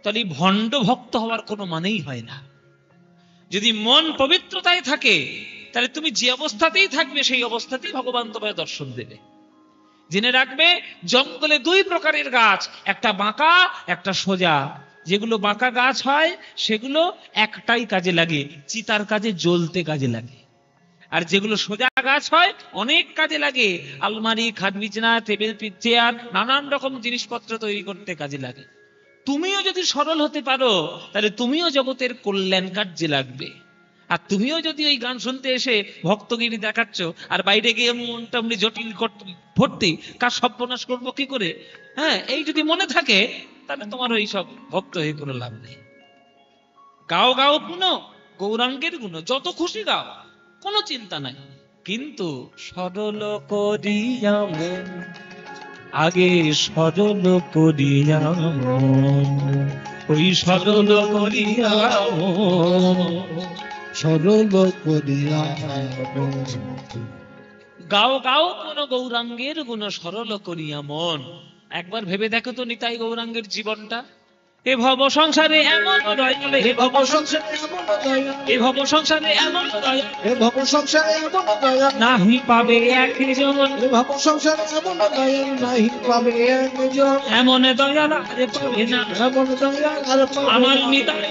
তাহলে ভণ্ড ভক্ত হওয়ার কোনো মানেই হয় না। যদি মন পবিত্রতায় থাকে, তাহলে তুমি যে অবস্থাতেই থাকবে সেই অবস্থাতেই ভগবান তোমায় দর্শন দেবে। জেনে রাখবে, জঙ্গলে 2 প্রকারের গাছ, একটা বাঁকা একটা সোজা। যেগুলো বাঁকা গাছ হয় সেগুলো একটাই কাজে লাগে, চিতার কাজে, জ্বলতে কাজে লাগে। আর যেগুলো সোজা গাছ হয় অনেক কাজে লাগে, আলমারি, খাট বিছানা, টেবিল, চেয়ার, নানান রকম জিনিসপত্র তৈরি করতে কাজে লাগে। তুমিও যদি সরল হতে পারো, তাহলে তুমিও জগতের কল্যাণ কার্যে লাগবে। আর তুমিও যদি ওই গান শুনতে এসে ভক্তগিরি দেখাচ্ছ, আর বাইরে গিয়ে মোটামুটি জটিল ভর্তি, কার সর্বনাশ করবো কি করে, হ্যাঁ, এই যদি মনে থাকে, তাহলে তোমার ওই সব ভক্ত হয়ে কোনো লাভ নেই। গাও গাও গুণ, গৌরাঙ্গের গুণ যত খুশি গাও, কোনো চিন্তা নাই, কিন্তু সরল করিয়া মন, আগে সরল করিয়া মন, ওই সরল করিয়া সরল করিয়া গাও গাও কোন গৌরাঙ্গের গুণ সরল করিয়া মন। একবার ভেবে দেখো তো নিতাই গৌরাঙ্গের জীবনটা। এ ভব সংসারে এমন দয়াল, হে ভব সংসারে এমন দয়া, এ ভব সংসারে এমন দয়াল, হে ভব সংসারে এমন দয়া, নাহি পাবে একজন, হে ভব সংসারে এমন দয়া, নাহি পাবে একজন, এমন দয়াল আর পাবে না, এমন দয়া আর পাবে আমার না। নিতাই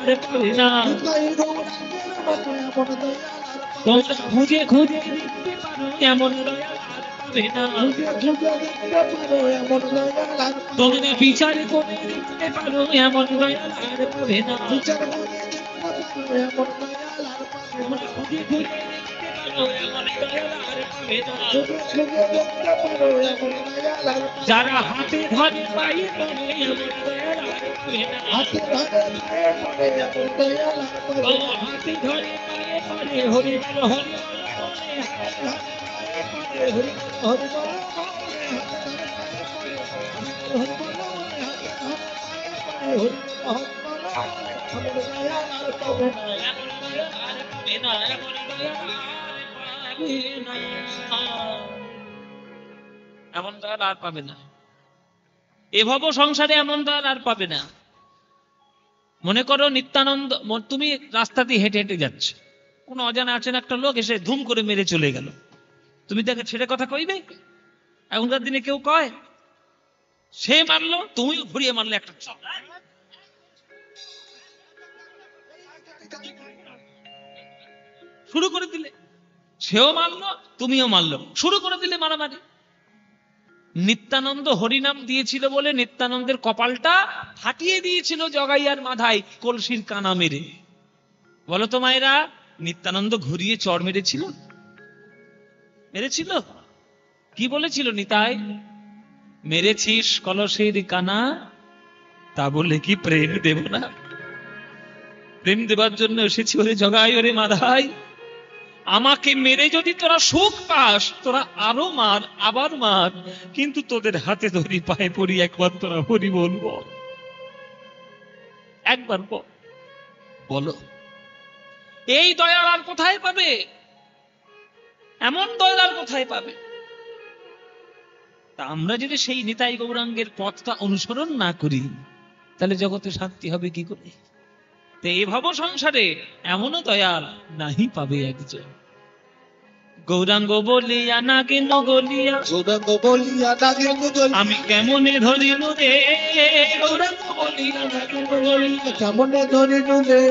আর পাবে না। নিতাই গৌরাঙ্গের মতো এমন দয়া আর পাবে তোমরা না। খুঁজে খুঁজে দেখতে পারো, এমন দয়াল আর পাবে না। খুঁজে খুঁজে দেখতে পারো, এমন দয়া আর পাবে না। তোমরা বিচার করে দেখতে পারো, এমন দয়াল আর পাবে না। বিচার করে দেখতে পারো, এমন দয়া আর পাবে না। তোমরা খুঁজে খুঁজে দেখতে পারো, এমন দয়াল আর পাবে না। খুঁজে খুঁজে দেখতে পারো, এমন দয়া আর পাবে না। যারা হাতে ধরে পায়ে পড়ে, এমন দয়াল আর পাবে না। হাতে ধরে পায়ে পড়ে, এমন দয়া আর পাবে ও না। হাতে ধরে পায়ে পড়ে, হরি বল হরি বল বলে, এমন দয়াল আর পাবে না, এমন দয়াল আর পাবে না। এমন দয়াল আর পাবে না। এ ভব সংসারে এমন দয়াল আর পাবে না। মনে করো নিত্যানন্দ, তুমি রাস্তা দিয়ে হেঁটে হেঁটে যাচ্ছ, কোন অজানা আছেন একটা লোক এসে ধুম করে মেরে চলে গেল, তুমি তাকে ছেড়ে কথা কইবে? এখনকার দিনে কেউ কয়? সে মারলো, তুমিও ঘুরিয়ে মারলে একটা চপ, শুরু করে দিলে। সেও মারলো, তুমিও মারলো, শুরু করে দিলে মারামারি। নিত্যানন্দ হরিনাম দিয়েছিল বলে নিত্যানন্দের কপালটা ফাটিয়ে দিয়েছিল জগাইয়ার মাথায় কলসির কানা মেরে। বলো তো মায়েরা, নিত্যানন্দ ঘুরিয়ে চড় মেরেছিল? মেরেছিল? কি বলেছিল নিতাই? মেরেছিস কলসের কানা, তা বলে কি প্রেম দেব না? প্রেম দেবার জন্য এসেছি ওরে জগাই, ওরে মাধাই। আমাকে মেরে যদি তোরা সুখ পাস, তোরা আরো মার, আবার মার, কিন্তু তোদের হাতে ধরি, পায়ে পড়ি, একবার তোরা হরি বলবো, একবার বলো। এই দয়াল আর কোথায় পাবে? এমন দয়াল আর কোথায় পাবে? তা আমরা যদি সেই নিতাই গৌরাঙ্গের পথটা অনুসরণ না করি, তাহলে জগতে শান্তি হবে কি করে? তো এই ভব সংসারে এমনও দয়াল নাহি পাবে একজন। গৌরাঙ্গ বলিয়া না কেন গলিয়া, গৌরাঙ্গ বলিয়া ডাকে মুদল, আমি কেমনে ধরিল রে, গৌরাঙ্গ বলিয়া না কেন গলিয়া, কেমনে ধরিলু রে,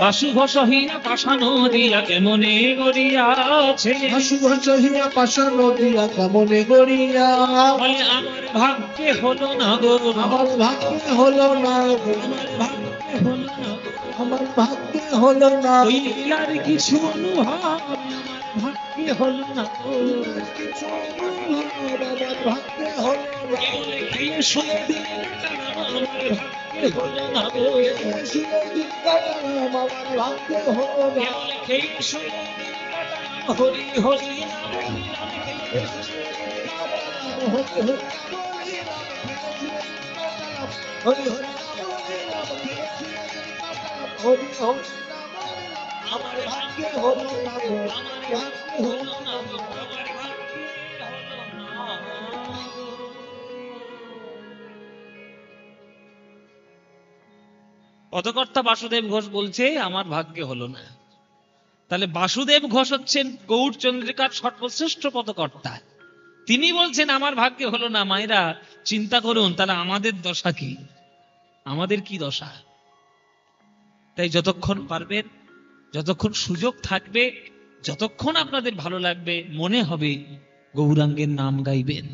পাশুভ সহিয়া পাষাণ দিয়া কেমনে গড়িয়াছে, হাসুভ সহিয়া পাষাণ দিয়া কেমনে গড়িয়া, বলে আমার ভাগ্যে হলো না গো, আমার ভাগ্যে হলো না গো, ভাগ্যে হলো না গো। আমার ভাগ্যে হলো না, ওই লীলার কিছু অনুভব আমার ভাগ্যে হলো না গো। কিছু আমার ভাগ্যে হলো না, কেবল খেয়ে শুয়ে দিলে আমার ভাগ্যে হলো না গো। শুনে দিনকাটাম আমার ভাগ্যে হলো না, কেবল খেয়ে শুয়ে দিলে হরি হরি হরি হরি হরি হরি হরি আমার ভাগ্যে হলো না গো, আমার ভাগ্যে হলো না গো। আমার ভাগ্যে হলো না। পদকর্তা বাসুদেব ঘোষ বলছে আমার ভাগ্যে হলো না। তাহলে বাসুদেব ঘোষ হচ্ছেন গৌড়চন্দ্রিকার সর্বশ্রেষ্ঠ পদকর্তা। তিনি বলছেন আমার ভাগ্যে হলো না। মায়েরা চিন্তা করুন, তাহলে আমাদের দশা কি, আমাদের কি দশা? তাই যতক্ষণ পারবেন, যতক্ষণ সুযোগ থাকবে, যতক্ষণ আপনাদের ভালো লাগবে, মনে হবে গৌরাঙ্গের নাম গাইবেন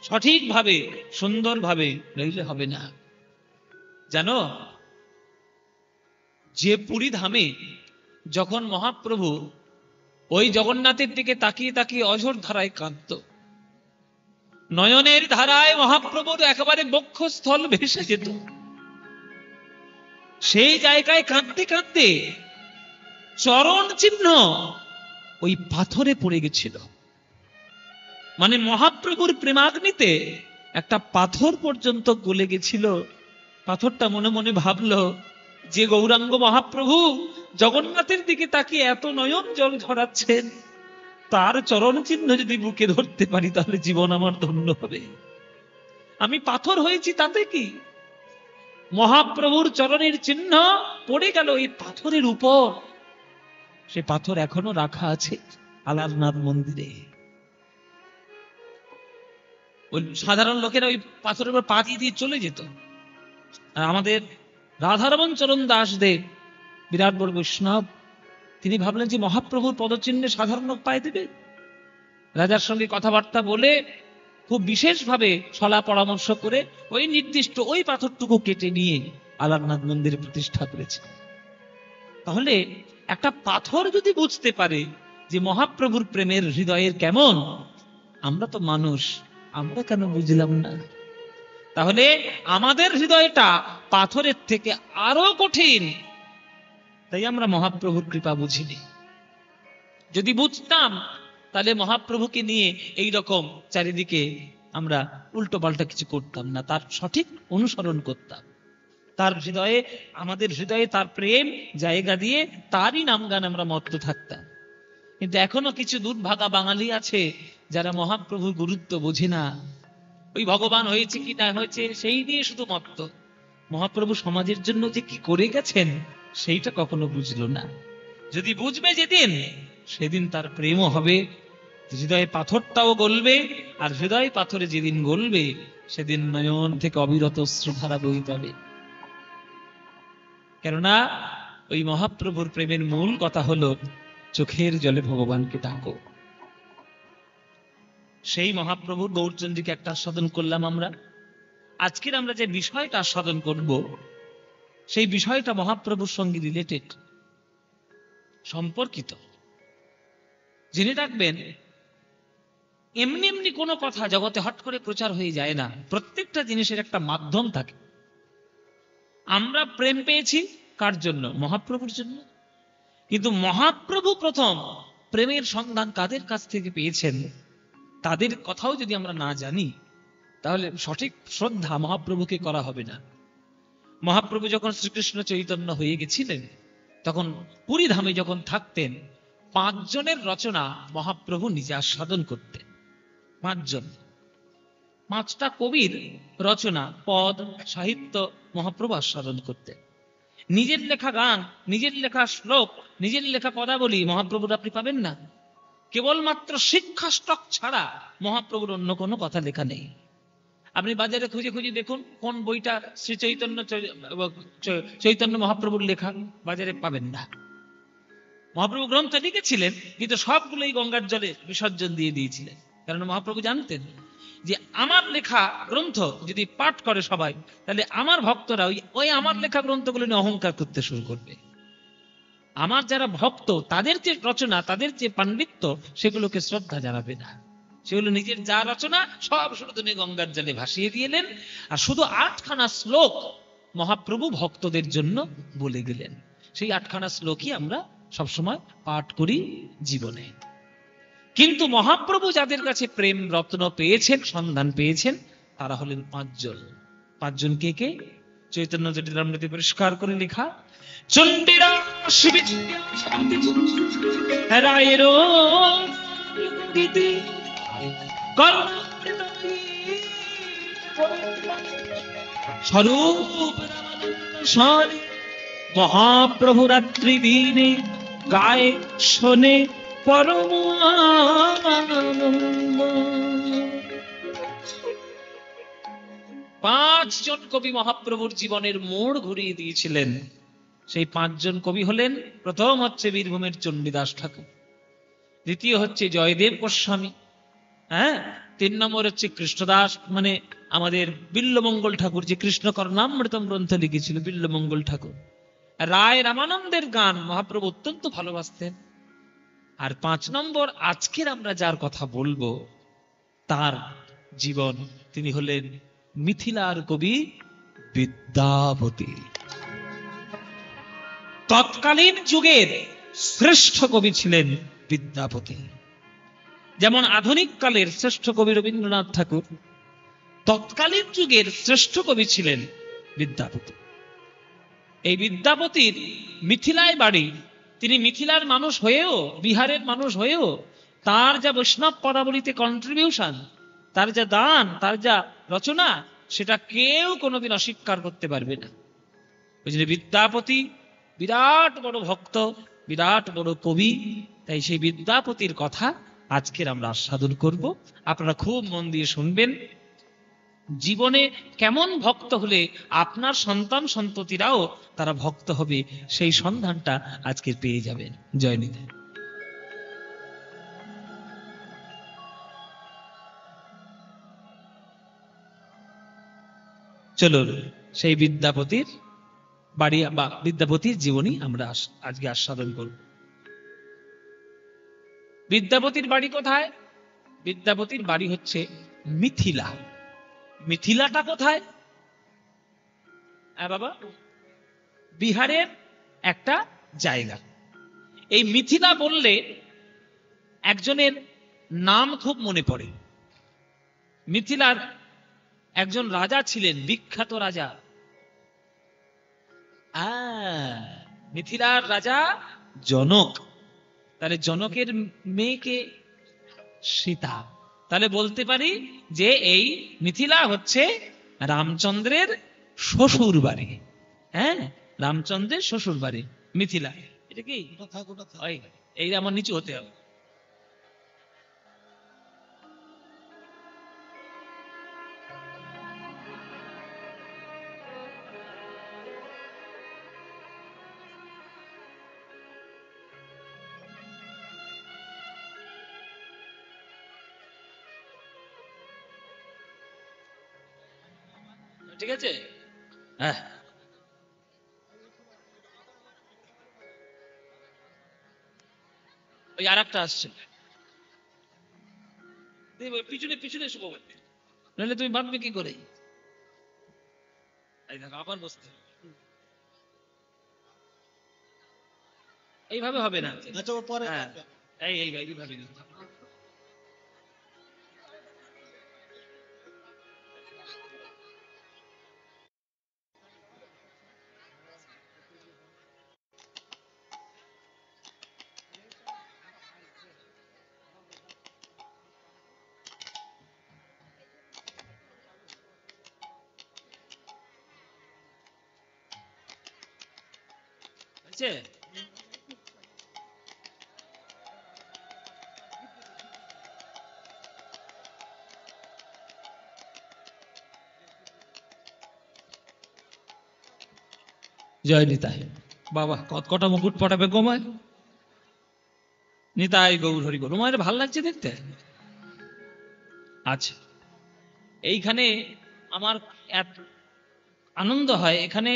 সঠিকভাবে, সুন্দরভাবে, নইলে হবে না। জানো, যে পুরী ধামে যখন মহাপ্রভু ওই জগন্নাথের দিকে তাকিয়ে তাকিয়ে অঝোর ধারায় কাঁদত, নয়নের ধারায় মহাপ্রভুর একেবারে বক্ষস্থল ভেসে যেত, সেই জায়গায় কাঁদতে কাঁদতে চরণ চিহ্ন ওই পাথরে পড়ে গেছিল। মানে মহাপ্রভুর প্রেমাগ্নিতে একটা পাথর পর্যন্ত গলে গেছিল। পাথরটা মনে মনে ভাবলো যে গৌরাঙ্গ মহাপ্রভু জগন্নাথের দিকে তাকিয়ে এত নয়ন জল ঝরাচ্ছেন, তার চরণ চিহ্ন যদি বুকে ধরতে পারি তাহলে জীবন আমার ধন্য হবে। আমি পাথর হয়েছি তাতে কি? মহাপ্রভুর চরণের চিহ্ন পড়ে গেল এই পাথরের উপর। সে পাথর এখনো রাখা আছে আলারনাথ মন্দিরে। ওই সাধারণ লোকেরা ওই পাথরের উপর পা দিয়ে চলে যেত। আর আমাদের রাধারমণ চরণ দাস দেব, বিরাট বড় বৈষ্ণব, তিনি ভাবলেন যে মহাপ্রভুর পদচিহ্নে সাধারণ লোক পায়ে দেবে। রাজার সঙ্গে কথাবার্তা বলে খুব বিশেষভাবে সলা পরামর্শ করে ওই নির্দিষ্ট ওই পাথরটুকু কেটে নিয়ে আলারনাথ মন্দিরে প্রতিষ্ঠা করেছে। তাহলে একটা পাথর যদি বুঝতে পারে যে মহাপ্রভুর প্রেমের হৃদয়ের কেমন, আমরা তো মানুষ, আমরা কেন বুঝলাম না? তাহলে আমাদের হৃদয়টা পাথরের থেকে আরো কঠিন, তাই আমরা মহাপ্রভুর কৃপা বুঝিনি। যদি বুঝতাম তাহলে মহাপ্রভুকে নিয়ে এই রকম চারিদিকে আমরা উল্টো পাল্টা কিছু করতাম না, তার সঠিক অনুসরণ করতাম। তার হৃদয়ে, আমাদের হৃদয়ে তার প্রেম জায়গা দিয়ে তারই নাম গান আমরা মত্ত থাকতাম। কিন্তু এখনো কিছু দুর্ভাগা বাঙালি আছে যারা মহাপ্রভুর গুরুত্ব বোঝে না। ওই ভগবান হয়েছে কি না হয়েছে সেই নিয়ে শুধু মত্ত। মহাপ্রভু সমাজের জন্য যে কি করে গেছেন সেইটা কখনো বুঝলো না। যদি বুঝবে যেদিন, সেদিন তার প্রেমও হবে, হৃদয়ে পাথরটাও গলবে। আর হৃদয় পাথরে যেদিন গলবে সেদিন নয়ন থেকে অবিরত অশ্রুধারা বইতে হবে। কেননা ওই মহাপ্রভুর প্রেমের মূল কথা হলো চোখের জলে ভগবানকে ডাকো। সেই মহাপ্রভুর গৌরচন্দ্রীকে একটা আস্বাদন করলাম আমরা। আজকের আমরা যে বিষয়টা আস্বাদন করব, সেই বিষয়টা মহাপ্রভুর সঙ্গে রিলেটেড, সম্পর্কিত। জেনে রাখবেন, এমনি এমনি কোনো কথা জগতে হট করে প্রচার হয়ে যায় না। প্রত্যেকটা জিনিসের একটা মাধ্যম থাকে। আমরা প্রেম পেয়েছি কার জন্য? মহাপ্রভুর জন্য। কিন্তু মহাপ্রভু প্রথম প্রেমের সন্ধান কাদের কাছ থেকে পেয়েছেন, তাদের কথাও যদি আমরা না জানি তাহলে সঠিক শ্রদ্ধা মহাপ্রভুকে করা হবে না। মহাপ্রভু যখন শ্রীকৃষ্ণ চৈতন্য হয়ে গেছিলেন, তখন পুরী ধামে যখন থাকতেন, 5 জনের রচনা মহাপ্রভু নিজে আস্বাদন করতেন। 5 জন, 5টা কবির রচনা, পদ, সাহিত্য মহাপ্রভু আস্বাদন করতেন। নিজের লেখা গান, নিজের লেখা শ্লোক, নিজের লেখা পদাবলী মহাপ্রভুর আপনি পাবেন না। কেবলমাত্র শিক্ষা স্টক ছাড়া মহাপ্রভুর অন্য কোনো কথা লেখা নেই। আপনি বাজারে খুঁজে খুঁজে দেখুন কোন বইটা শ্রী চৈতন্য মহাপ্রভুর লেখা, বাজারে পাবেন না। মহাপ্রভু গ্রন্থ লিখেছিলেন কিন্তু সবগুলোই গঙ্গার জলে বিসর্জন দিয়ে দিয়েছিলেন। কারণ মহাপ্রভু জানতেন যে আমার লেখা গ্রন্থ যদি পাঠ করে সবাই, তাহলে আমার ভক্তরা ওই আমার লেখা গ্রন্থগুলো নিয়ে অহংকার করতে শুরু করবে। আমার যারা ভক্ত, তাদের যে রচনা, তাদের যে পাণ্ডিত্য, সেগুলোকে শ্রদ্ধা জানাবে না। সেগুলো নিজের যা রচনা সব শুধু গঙ্গার জলে ভাসিয়ে দিলেন। আর শুধু 8খানা শ্লোক মহাপ্রভু ভক্তদের জন্য বলে গেলেন। সেই 8খানা শ্লোকই আমরা সবসময় পাঠ করি জীবনে। কিন্তু মহাপ্রভু যাদের কাছে প্রেম রত্ন পেয়েছেন, সন্ধান পেয়েছেন, তারা হলেন 5 জন। 5 জন কে কে? চৈতন্য চরিতামৃতে পরিষ্কার করে লেখা, চণ্ডীদাস বিদ্যাপতি রায়ের দিদি স্বরূপ স্বরে মহাপ্রভু রাত্রি দিনে গায়ে শোনে পরম আনন্দ। 5 জন কবি মহাপ্রভুর জীবনের মোড় ঘুরিয়ে দিয়েছিলেন। সেই 5 জন কবি হলেন, প্রথম হচ্ছে বীরভূমের চণ্ডীদাস ঠাকুর, দ্বিতীয় হচ্ছে জয়দেব গোস্বামী, হ্যাঁ, 3 নম্বর হচ্ছে কৃষ্ণদাস, মানে আমাদের বিল্লমঙ্গল ঠাকুর, যে কৃষ্ণ কর্ণামৃতম গ্রন্থ লিখেছিল, বিল্লমঙ্গল ঠাকুর। রায় রামানন্দের গান মহাপ্রভু অত্যন্ত ভালোবাসতেন। আর 5 নম্বর আজকের আমরা যার কথা বলবো, তার জীবন, তিনি হলেন মিথিলার কবি বিদ্যাপতি। তৎকালীন যুগের শ্রেষ্ঠ কবি ছিলেন বিদ্যাপতি। যেমন আধুনিক কালের শ্রেষ্ঠ কবি রবীন্দ্রনাথ ঠাকুর, তৎকালীন যুগের শ্রেষ্ঠ কবি ছিলেন বিদ্যাপতি। এই বিদ্যাপতির মিথিলায় বাড়ি। তিনি মিথিলার মানুষ হয়েও, বিহারের মানুষ হয়েও, তার যা বৈষ্ণব পদাবলিতে কন্ট্রিবিউশন, তার যা দান, তার যা রচনা, সেটা কেউ কোনোদিন অস্বীকার করতে পারবে না। ওই জন্য বিদ্যাপতি বিরাট বড় ভক্ত, বিরাট বড় কবি। তাই সেই বিদ্যাপতির কথা আজকের আমরা আস্বাদন করব। আপনারা খুব মন দিয়ে শুনবেন। জীবনে কেমন ভক্ত হলে আপনার সন্তান সন্ততিরাও তারা ভক্ত হবে, সেই সন্ধানটা আজকে পেয়ে যাবেন। জয় নিতাই। চলুন সেই বিদ্যাপতির বাড়ি বা বিদ্যাপতির জীবনী আমরা আজকে আস্বাদন করব। বিদ্যাপতির বাড়ি কোথায়? বিদ্যাপতির বাড়ি হচ্ছে মিথিলা। মিথিলাটা কোথায়? বাবা, বিহারের একটা জায়গা। এই মিথিলা বললে একজনের নাম খুব মনে পড়ে। মিথিলার একজন রাজা ছিলেন, বিখ্যাত রাজা। মিথিলার রাজা জনক। তাহলে জনকের মেয়েকে সীতা। তাহলে বলতে পারি যে এই মিথিলা হচ্ছে রামচন্দ্রের শ্বশুর বাড়ি। হ্যাঁ, রামচন্দ্রের শ্বশুর বাড়ি মিথিলা। এটা কি এই আমার নিচু হতে হবে। ঠিক আছে, হ্যাঁ। ওই আর একটা আসছে, পিছনে পিছনে এসে বলবে, নাহলে তুমি বাঁধবে কি করে? এই দেখো, আবার বসতে এইভাবে হবে না। হ্যাঁ, এইভাবে জয় নিতাই। বাবা, কটা মুকুট পটাবে গোমায়। নিতাই গৌর হরি গৌর। তোমার ভাল লাগছে দেখতে? আচ্ছা, এইখানে আমার এত আনন্দ হয়। এখানে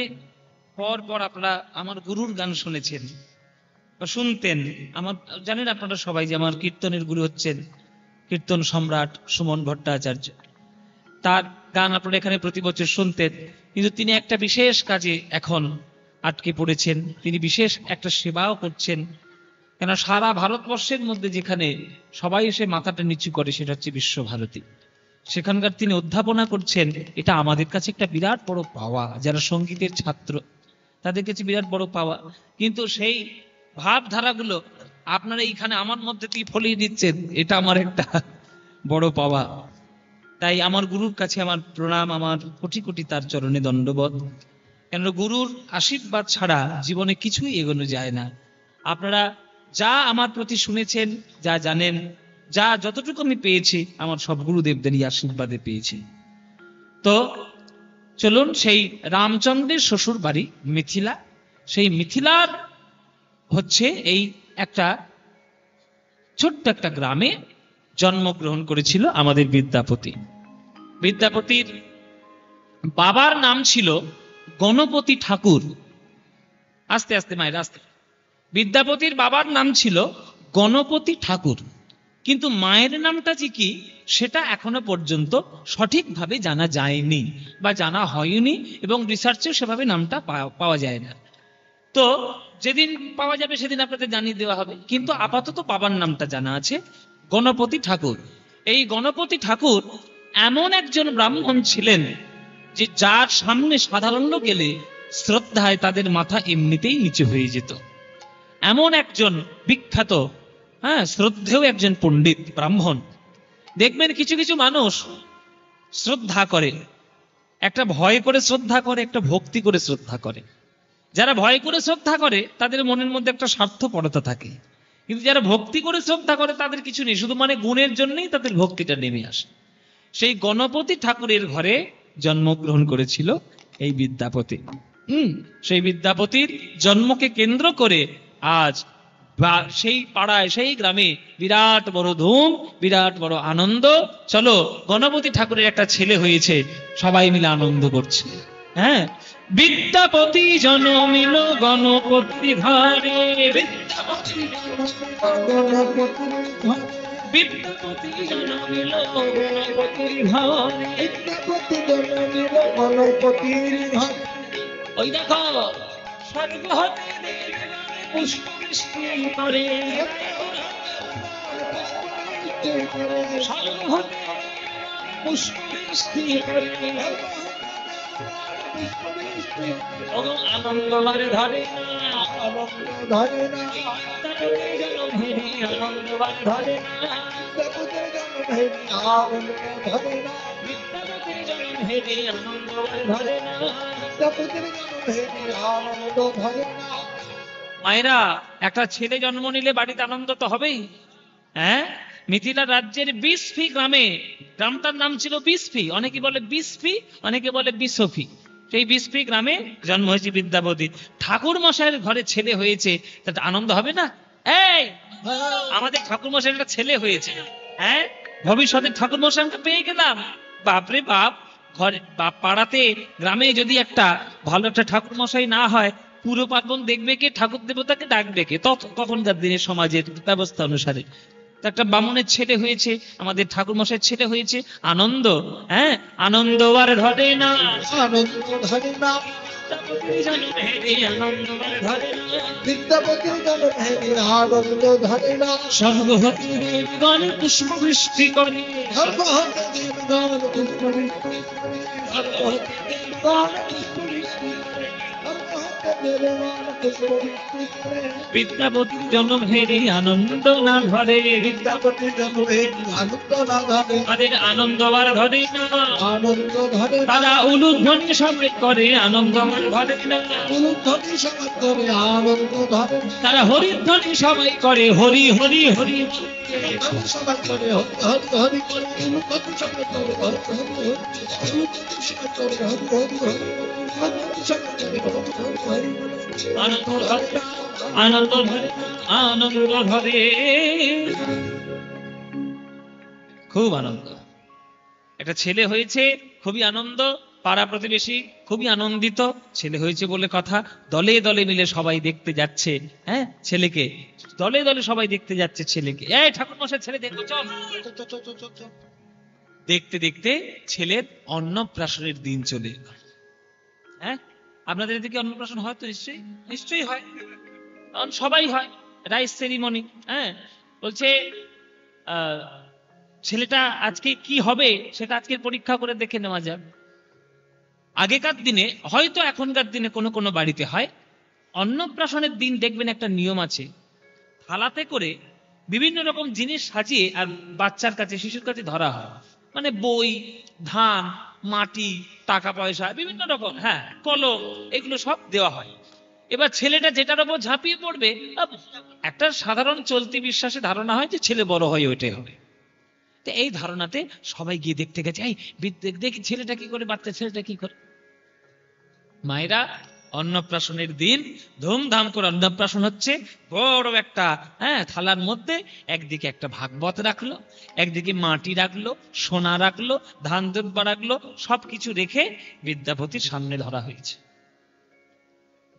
পর পর আপনারা আমার গুরুর গান শুনেছেন বা শুনতেন। আমার জানেন আপনারা সবাই যে আমার কীর্তনের গুরু হচ্ছেন কীর্তন সম্রাট সুমন ভট্টাচার্য। তার গান আপনারা এখানে প্রতি বছর শুনতেন। কিন্তু তিনি একটা বিশেষ কাজে এখন আটকে পড়েছেন। তিনি বিশেষ একটা সেবাও করছেন। কেন, সারা ভারতবর্ষের মধ্যে যেখানে সবাই এসে মাথাটা নিচু করে, সেটা হচ্ছে বিশ্বভারতী। সেখানকার তিনি অধ্যাপনা করছেন। এটা আমাদের কাছে একটা বিরাট বড় পাওয়া, যারা সঙ্গীতের ছাত্র, তাদের কাছে বিরাট বড় পাওয়া। কিন্তু সেই ভাবধারাগুলো আপনারা এইখানে আমার মধ্যে দিয়ে ফলিয়ে দিচ্ছেন, এটা আমার একটা বড় পাওয়া। তাই আমার গুরুর কাছে আমার প্রণাম, আমার কোটি কোটি তার চরণে দণ্ডবোধ। কেন গুরুর আশীর্বাদ ছাড়া জীবনে কিছুই এগোনো যায় না। আপনারা যা আমার প্রতি শুনেছেন, যা জানেন, যা যতটুকু আমি পেয়েছি, আমার সব গুরুদেবদেরই আশীর্বাদে পেয়েছি। তো চলুন, সেই রামচন্দ্রের শ্বশুর বাড়ি মিথিলা, সেই মিথিলার হচ্ছে এই একটা ছোট্ট একটা গ্রামে জন্মগ্রহণ করেছিল আমাদের বিদ্যাপতি। বিদ্যাপতির বাবার নাম ছিল গণপতি ঠাকুর। আস্তে আস্তে মায়ের আস্তে। বিদ্যাপতির বাবার নাম ছিল গণপতি ঠাকুর, কিন্তু মায়ের নামটা যে কি সেটা এখনো পর্যন্ত সঠিকভাবে জানা যায়নি বা জানা হয়নি, এবং রিসার্চেও সেভাবে নামটা পাওয়া যায় না। তো যেদিন পাওয়া যাবে সেদিন আপনাদের জানিয়ে দেওয়া হবে, কিন্তু আপাতত বাবার নামটা জানা আছে গণপতি ঠাকুর। এই গণপতি ঠাকুর এমন একজন ব্রাহ্মণ ছিলেন যে যার সামনে সাধারণ লোক গেলে শ্রদ্ধায় তাদের মাথা এমনিতেই নিচু হয়ে যেত। এমন একজন বিখ্যাত, শ্রদ্ধেয় একজন পণ্ডিত ব্রাহ্মণ। দেখবেন কিছু কিছু মানুষ শ্রদ্ধা করে, একটা ভয় করে শ্রদ্ধা করে, একটা ভক্তি করে শ্রদ্ধা করে। যারা ভয় করে শ্রদ্ধা করে তাদের মনের মধ্যে একটা স্বার্থপরতা থাকে, কিন্তু যারা ভক্তি করে শ্রদ্ধা করে তাদের কিছু নেই, শুধু মানে গুণের জন্যই তাদের ভক্তিটা নেমে আসে। সেই গণপতি ঠাকুরের ঘরে জন্মগ্রহণ করেছিল এই বিদ্যাপতি। সেই বিদ্যাপতির জন্মকে কেন্দ্র করে আজ সেই পাড়ায়, সেই গ্রামে বিরাট বড় ধুম, বিরাট বড় আনন্দ। চলো, গণপতি ঠাকুরের একটা ছেলে হয়েছে, সবাই মিলে আনন্দ করছে। হ্যাঁ, বিদ্যাপতি জন্মিল গণপতি ঘরে, বিদ্যাপতি জন্মিল গণপতির ঘরে, গণপতির ঘরে। ওই দেখো স্বর্গ হতে পুষ্প বৃষ্টি করে, স্বর্গ হতে পুষ্প বৃষ্টি করে, আনন্দ ধরে ধরে ধরে না আনন্দ ধরে না, ধরে না হেরে আনন্দ ধরে না। আনন্দ ধরে না। মায়েরা, একটা ছেলে জন্ম নিলে বাড়িতে আনন্দ তো হবেই। হ্যাঁ, মিথিলা রাজ্যের বিসফি গ্রামে, গ্রামটার নাম ছিল বিসফি, অনেকে বলে বিসফি, অনেকে বলে বিসফি। সেই বিসফি গ্রামে জন্ম হয়েছে বিদ্যাপতি। ঠাকুর মশাইয়ের ঘরে ছেলে হয়েছে, তাতে আনন্দ হবে না? এই আমাদের ঠাকুর মশাইয়ের একটা ছেলে হয়েছে, হ্যাঁ, ভবিষ্যতে ঠাকুর মশাই আমরা পেয়ে গেলাম। বাপরে বাপ, ঘরে পাড়াতে গ্রামে যদি একটা ভালো একটা ঠাকুর মশাই না হয়, পুরো পার্বণ দেখবে কে, ঠাকুর দেবতাকে ডাকবে কে? তখনকার দিনের সমাজের ব্যবস্থা অনুসারে একটা বামুনের ছেলে হয়েছে, আমাদের ঠাকুর মশাইয়ের ছেলে হয়েছে, আনন্দ। হ্যাঁ, আনন্দ আর ধরে না, আনন্দ ধরে না। আনন্দ আর ধরে না, বিদ্যাপতির জন্য আনন্দ ধরে না। স্বর্গ হতে দেবগণ পুষ্প বৃষ্টি করে, ধর্ম হতে দেবগণ পুষ্প বৃষ্টি করে। স্বর্গ হতে দেবগণ পুষ্প বৃষ্টি করে, ধর্ম হতে দেবগণ পুষ্প বৃষ্টি করে। বিদ্যাপতির জন্ম হেরে আনন্দ না ধরে, বিদ্যাপতির জন্য আনন্দ না ধরে। তাদের আনন্দ আর ধরে না, আনন্দ ধরে না। তারা উলুধ্বনি সবাই করে, আনন্দ আর ধরে না। উলুধ্বনি সবাই করে, আনন্দ ধরে না। তারা হরিধ্বনি সবাই করে, হরি হরি হরি বলে। উলুধ্বনি সবাই করে, হরি হরি হরি করে। উলুধ্বনি সবাই করে, হরি হরি হরি। উলুধ্বনি সবাই করে, হরি হরি হরি। উলুধ্বনি সবাই করে, হরি হরি হরি। আনন্দ ধরে না, আনন্দ ধরে না, আনন্দ ধরে। খুব আনন্দ, একটা ছেলে হয়েছে, খুবই আনন্দ। পাড়া প্রতিবেশী খুবই আনন্দিত, ছেলে হয়েছে বলে কথা। দলে দলে মিলে সবাই দেখতে যাচ্ছে, হ্যাঁ, ছেলেকে দলে দলে সবাই দেখতে যাচ্ছে ছেলেকে। এই ঠাকুর মশাই ছেলে দেখো, চল। দেখতে দেখতে ছেলের অন্নপ্রাশনের দিন চলে এলো। হ্যাঁ, আপনাদের এদিকে অন্নপ্রাশন হয় তো? নিশ্চয়ই নিশ্চয়ই হয়, কারণ সবাই হয়, রাইস সেরিমনি। হ্যাঁ, বলছে ছেলেটা আজকে কি হবে সেটা আজকের পরীক্ষা করে দেখে নেওয়া যাবে। আগেকার দিনে, হয়তো এখনকার দিনে কোনো কোনো বাড়িতে হয়, অন্নপ্রাশনের দিন দেখবেন একটা নিয়ম আছে, থালাতে করে বিভিন্ন রকম জিনিস সাজিয়ে আর বাচ্চার কাছে, শিশুর কাছে ধরা হয়। মানে বই, ধান, মাটি, টাকা পয়সা, বিভিন্ন রকম, হ্যাঁ, কলম, এগুলো সব দেওয়া হয়। এবার ছেলেটা যেটার উপর ঝাঁপিয়ে পড়বে, একটা সাধারণ চলতি বিশ্বাসে ধারণা হয় যে ছেলে বড় হয় ওইটাই হবে। তো এই ধারণাতে সবাই গিয়ে দেখতে গেছে, এই দেখি ছেলেটা কি করে, বাচ্চা ছেলেটা কি করে। মায়েরা অন্নপ্রাশনের দিন ধুমধাম করে অন্নপ্রাশন হচ্ছে, বড় একটা, হ্যাঁ, থালার মধ্যে একদিকে একটা ভাগবত রাখলো, একদিকে মাটি রাখলো, সোনা রাখলো, ধান দ্রব্য রাখলো, সবকিছু রেখে বিদ্যাপতির সামনে ধরা হয়েছে।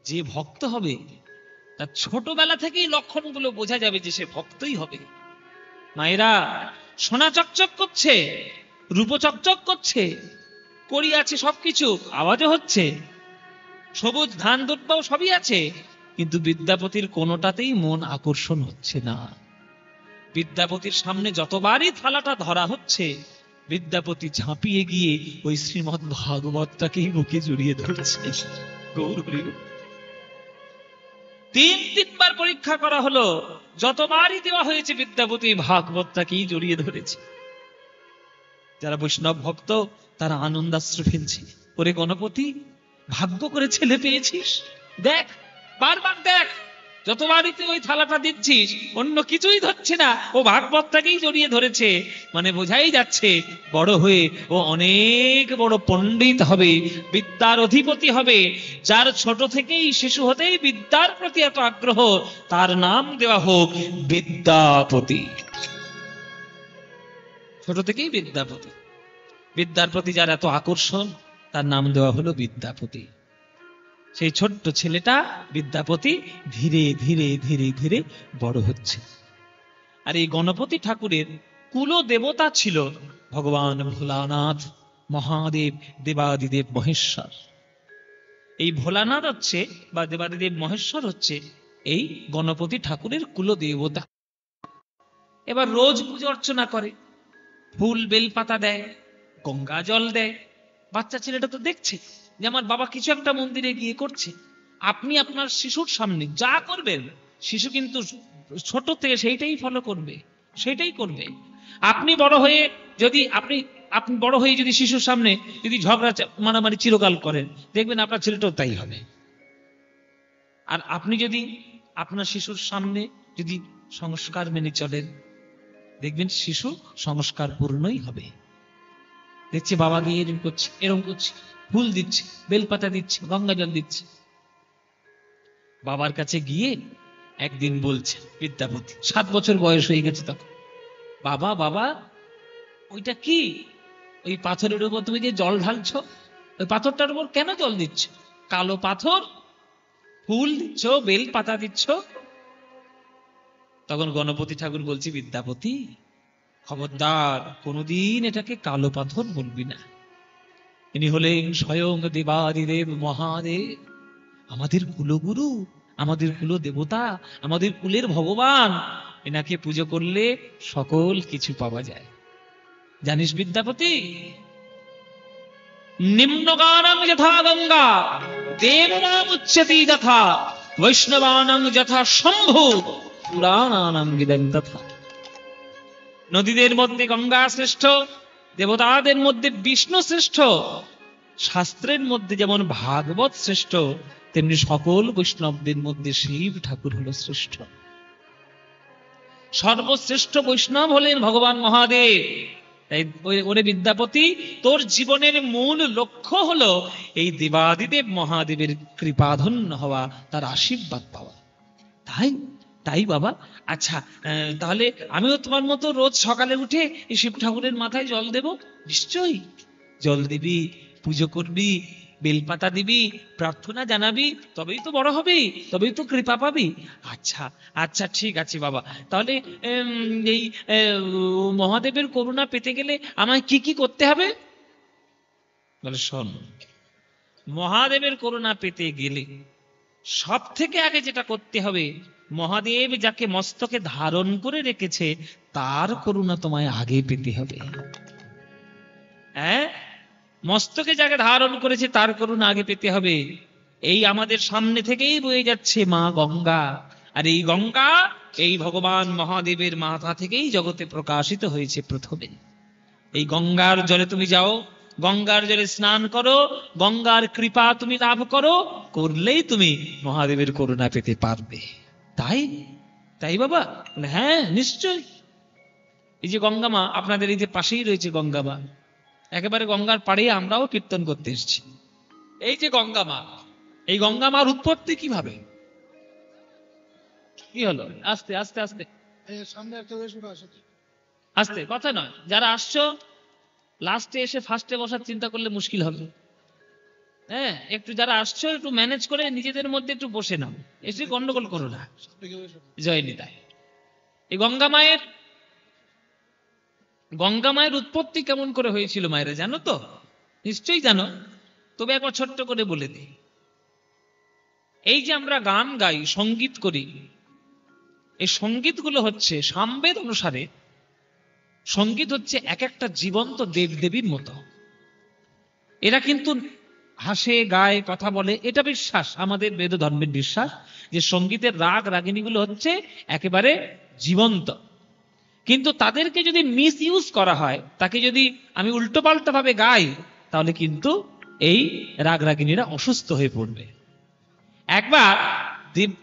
যে ভক্ত হবে তার ছোটবেলা থেকেই লক্ষণগুলো বোঝা যাবে যে সে ভক্তই হবে। মায়েরা, সোনা চকচক করছে, রূপ চকচক করছে, কড়ি আছে, সবকিছু আওয়াজও হচ্ছে, সবুজ ধান দুর্বাও সবই আছে, কিন্তু বিদ্যাপতির কোনোটাতেই মন আকর্ষণ হচ্ছে না। বিদ্যাপতির সামনে যতবারই থালাটা ধরা হচ্ছে, বিদ্যাপতি ঝাঁপিয়ে গিয়ে ওই শ্রীমদ্ ভাগবতটাকেই বুকে জড়িয়ে ধরছে। তিনবার পরীক্ষা করা হলো, যতবারই দেওয়া হয়েছে বিদ্যাপতি ভাগবতটাকেই জড়িয়ে ধরেছে। যারা বৈষ্ণব ভক্ত তারা আনন্দাশ্রু ফেলছে, ওরে গণপতি, ভাগ্য করে ছেলে পেয়েছিস, দেখ, বারবার দেখ, যতবারই তুই ওই থালাটা দিচ্ছিস অন্য কিছুই ধরছে না, ও ভাগবতটাকেই জড়িয়ে ধরেছে। মানে বোঝাই যাচ্ছে বড় হয়ে ও অনেক বড় পণ্ডিত হবে, বিদ্যার অধিপতি হবে। যার ছোট থেকেই, শিশু হতেই বিদ্যার প্রতি এত আগ্রহ, তার নাম দেওয়া হোক বিদ্যাপতি। ছোট থেকেই বিদ্যাপতি, বিদ্যার প্রতি যার এত আকর্ষণ, তার নাম দেওয়া হলো বিদ্যাপতি। সেই ছোট্ট ছেলেটা বিদ্যাপতি ধীরে ধীরে ধীরে ধীরে বড় হচ্ছে। আর এই গণপতি ঠাকুরের কুল দেবতা ছিল ভগবান ভোলানাথ, মহাদেব, দেবাদিদেব মহেশ্বর। এই ভোলানাথ হচ্ছে, বা দেবাদিদেব মহেশ্বর হচ্ছে এই গণপতি ঠাকুরের কুল দেবতা। এবার রোজ পুজো অর্চনা করে, ফুল বেলপাতা দেয়, গঙ্গা জল দেয়। বাচ্চা ছেলেটা তো দেখছে যে আমার বাবা কিছু একটা মন্দিরে গিয়ে করছে। আপনি আপনার শিশুর সামনে যা করবেন, শিশু কিন্তু ছোট থেকে সেইটাই ফলো করবে, সেইটাই করবে। আপনি বড় হয়ে যদি আপনি বড় হয়ে যদি শিশুর সামনে যদি ঝগড়া মারামারি চিরকাল করেন, দেখবেন আপনার ছেলেটাও তাই হবে। আর আপনি যদি আপনার শিশুর সামনে যদি সংস্কার মেনে চলেন, দেখবেন শিশু সংস্কার পূর্ণই হবে। দেখছে বাবা গিয়ে এরকম করছে, এরকম করছে, ফুল দিচ্ছে, বেলপাতা দিচ্ছে, গঙ্গা জল দিচ্ছে। বাবার কাছে গিয়ে একদিন বলছে বিদ্যাপতি, 7 বছর বয়স হয়ে গেছে তখন, বাবা বাবা ওইটা কি? ওই পাথরের উপর তুমি যে জল ঢালছো, ওই পাথরটার উপর কেন জল দিচ্ছ? কালো পাথর, ফুল দিচ্ছ, বেল পাতা দিচ্ছ। তখন গণপতি ঠাকুর বলছি, বিদ্যাপতি খবরদার, কোনোদিন এটাকে কালো পাথর বলবি না। ইনি হলেন স্বয়ং দেবাদিদেব মহাদেব, আমাদের কুলগুরু, আমাদের কুল দেবতা, আমাদের কুলের ভগবান। এনাকে পুজো করলে সকল কিছু পাওয়া যায়। জানিস বিদ্যাপতি, নিম্নগানং যথা গঙ্গা দেবনাম উচ্যতি যথা, বৈষ্ণবানং যথা শম্ভু পুরাণানাং গিদং তথা। নদীদের মধ্যে গঙ্গা শ্রেষ্ঠ, দেবতাদের মধ্যে বিষ্ণু শ্রেষ্ঠ, শাস্ত্রের মধ্যে যেমন ভাগবত শ্রেষ্ঠ, তেমনি সকল বৈষ্ণবদের মধ্যে শিব ঠাকুর হলো শ্রেষ্ঠ। সর্বশ্রেষ্ঠ বৈষ্ণব হলেন ভগবান মহাদেব। তাই ওরে বিদ্যাপতি, তোর জীবনের মূল লক্ষ্য হলো এই দেবাদিদেব মহাদেবের কৃপাধন্য হওয়া, তার আশীর্বাদ পাওয়া। তাই তাই বাবা, আচ্ছা তাহলে আমিও তোমার মতো রোজ সকালে উঠে এই শিব ঠাকুরের মাথায় জল দেব? নিশ্চয়ই জল দিবি, পুজো করবি, বেলপাতা দিবি, প্রার্থনা জানাবি, তবেই তো বড় হবি, তবেই তো কৃপা পাবি। আচ্ছা আচ্ছা ঠিক আছে বাবা, তাহলে এই মহাদেবের করুণা পেতে গেলে আমায় কি কি করতে হবে? বলে শোন, মহাদেবের করুণা পেতে গেলে সব থেকে আগে যেটা করতে হবে, মহাদেব যাকে মস্তকে ধারণ করে রেখেছে তার করুণা তোমায় আগে পেতে হবে। হ্যাঁ, মস্তকে যাকে ধারণ করেছে তার করুণা আগে পেতে হবে। এই আমাদের সামনে থেকেই বয়ে যাচ্ছে মা গঙ্গা, আর এই গঙ্গা এই ভগবান মহাদেবের মাথা থেকেই জগতে প্রকাশিত হয়েছে প্রথমে। এই গঙ্গার জলে তুমি যাও, গঙ্গার জলে স্নান করো, গঙ্গার কৃপা তুমি লাভ করো, করলেই তুমি মহাদেবের করুণা পেতে পারবে। তাই তাই বাবা? হ্যাঁ নিশ্চয়। এই যে গঙ্গা মা আপনাদের এই যে পাশেই রয়েছে গঙ্গা মা, একেবারে গঙ্গার পাড়ে আমরাও কীর্তন করতে এসেছি। এই যে গঙ্গা মা, এই গঙ্গা মার উৎপত্তি কিভাবে? কি হলো? আস্তে আস্তে আস্তে সামনে একটা আস্তে, কথা নয়। যারা আসছো লাস্টে এসে ফার্স্টে বসার চিন্তা করলে মুশকিল হবে। হ্যাঁ, একটু যারা আসছো একটু ম্যানেজ করে নিজেদের মধ্যে একটু বসে নাও, এসে গন্ডগোল করো না। জয় নিতাই। এই গঙ্গা মায়ের উৎপত্তি কেমন করে হয়েছিল মায়েরা জানো তো? নিশ্চয়ই জানো, তবে একবার ছোট্ট করে বলে দিই। এই যে আমরা গান গাই, সঙ্গীত করি, এই সঙ্গীতগুলো হচ্ছে সামবেদ অনুসারে, সঙ্গীত হচ্ছে এক একটা জীবন্ত দেব দেবীর মতো। এরা কিন্তু হাসে, গায়, কথা বলে, এটা বিশ্বাস, আমাদের বেদ ধর্মের বিশ্বাস যে সঙ্গীতের রাগ রাগিনীগুলো হচ্ছে একেবারে জীবন্ত। কিন্তু তাদেরকে যদি মিস ইউজ করা হয়, তাকে যদি আমি উল্টো পাল্টা ভাবে গাই, তাহলে কিন্তু এই রাগ রাগিনীরা অসুস্থ হয়ে পড়বে। একবার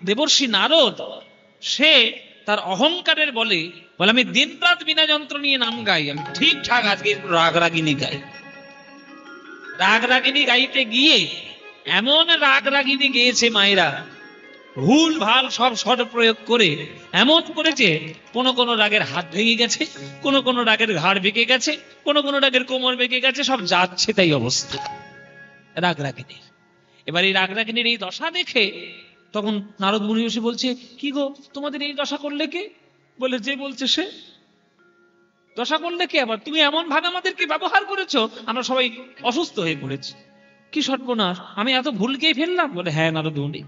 দেবর্ষি নারদ, সে তার অহংকারের বলে আমি দিন রাত বিনা যন্ত্র নিয়ে নাম গাই, আমি ঠিকঠাক আজকে রাগ রাগিনী গাই। রাগ রাগিনী গাইতে গিয়ে এমন রাগ রাগিনী গেয়েছে মায়েরা, ভুল ভাল সব স্বর প্রয়োগ করে এমন করেছে, কোন কোন রাগের হাত ভেঙে গেছে, কোন কোন রাগের ঘাড় বেঁকে গেছে, কোন কোন রাগের কোমর বেঁকে গেছে, সব যাচ্ছে তাই অবস্থা রাগ রাগিনীর। এবার এই রাগ রাগিনীর এই দশা দেখে তখন নারদ মুনি এসে বলছে, কি গো তোমাদের এই দশা করলে কে? বলে, যে বলছে সে। দশা করলে কে আবার? তুমি এমন ভাবে আমাদেরকে ব্যবহার করেছো, আমরা সবাই অসুস্থ হয়ে পড়েছি। কি সর্বনাশ, আমি এত ভুল গিয়ে ফেললাম? বলে, হ্যাঁ নারদ মুনি,